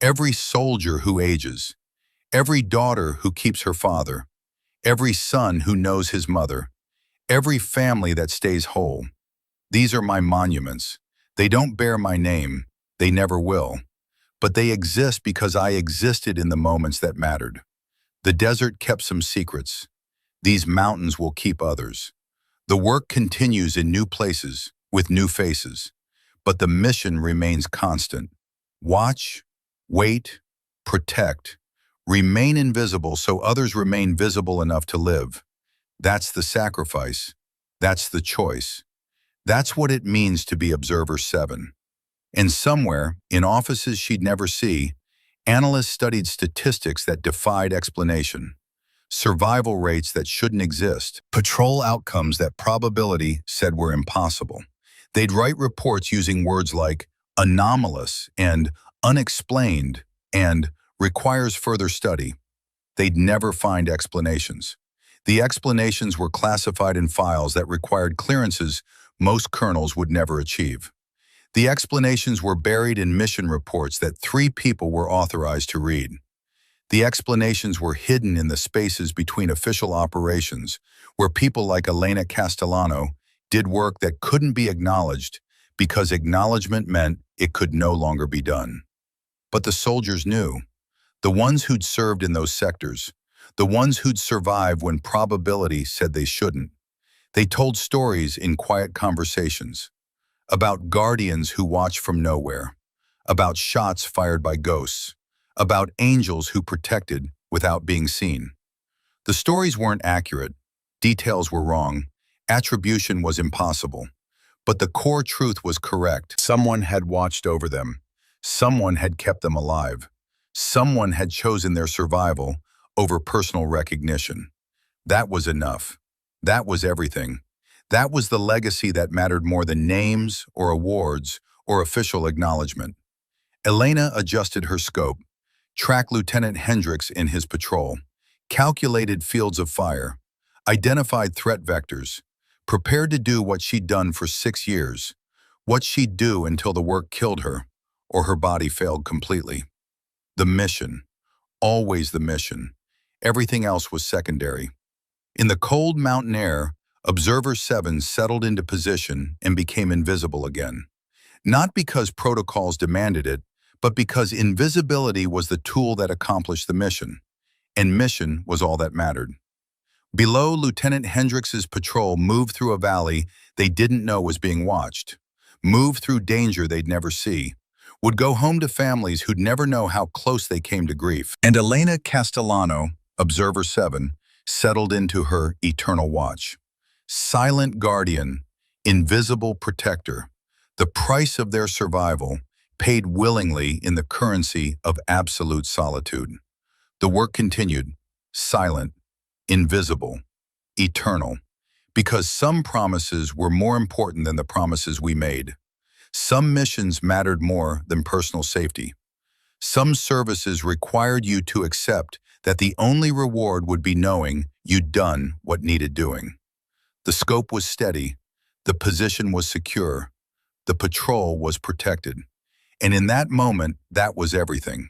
Every soldier who ages. Every daughter who keeps her father. Every son who knows his mother. Every family that stays whole. These are my monuments. They don't bear my name. They never will. But they exist because I existed in the moments that mattered. The desert kept some secrets. These mountains will keep others. The work continues in new places, with new faces. But the mission remains constant. Watch, wait, protect, remain invisible so others remain visible enough to live. That's the sacrifice. That's the choice. That's what it means to be Observer 7. And somewhere, in offices she'd never see, analysts studied statistics that defied explanation. Survival rates that shouldn't exist. Patrol outcomes that probability said were impossible. They'd write reports using words like anomalous and unexplained and requires further study. They'd never find explanations. The explanations were classified in files that required clearances most colonels would never achieve. The explanations were buried in mission reports that 3 people were authorized to read. The explanations were hidden in the spaces between official operations, where people like Elena Castellano did work that couldn't be acknowledged because acknowledgement meant it could no longer be done. But the soldiers knew. The ones who'd served in those sectors, the ones who'd survived when probability said they shouldn't. They told stories in quiet conversations about guardians who watch from nowhere, about shots fired by ghosts, about angels who protected without being seen. The stories weren't accurate, details were wrong, attribution was impossible, but the core truth was correct. Someone had watched over them. Someone had kept them alive. Someone had chosen their survival over personal recognition. That was enough. That was everything. That was the legacy that mattered more than names or awards or official acknowledgement. Elena adjusted her scope, tracked Lieutenant Hendricks in his patrol, calculated fields of fire, identified threat vectors, prepared to do what she'd done for 6 years, what she'd do until the work killed her or her body failed completely. The mission, always the mission. Everything else was secondary. In the cold mountain air, Observer 7 settled into position and became invisible again. Not because protocols demanded it, but because invisibility was the tool that accomplished the mission. And mission was all that mattered. Below, Lieutenant Hendricks's patrol moved through a valley they didn't know was being watched, moved through danger they'd never see, would go home to families who'd never know how close they came to grief. And Elena Castellano, Observer 7, settled into her eternal watch. Silent guardian, invisible protector, the price of their survival, paid willingly in the currency of absolute solitude. The work continued, silent, invisible, eternal, because some promises were more important than the promises we made. Some missions mattered more than personal safety. Some services required you to accept that the only reward would be knowing you'd done what needed doing. The scope was steady, the position was secure, the patrol was protected. And in that moment, that was everything.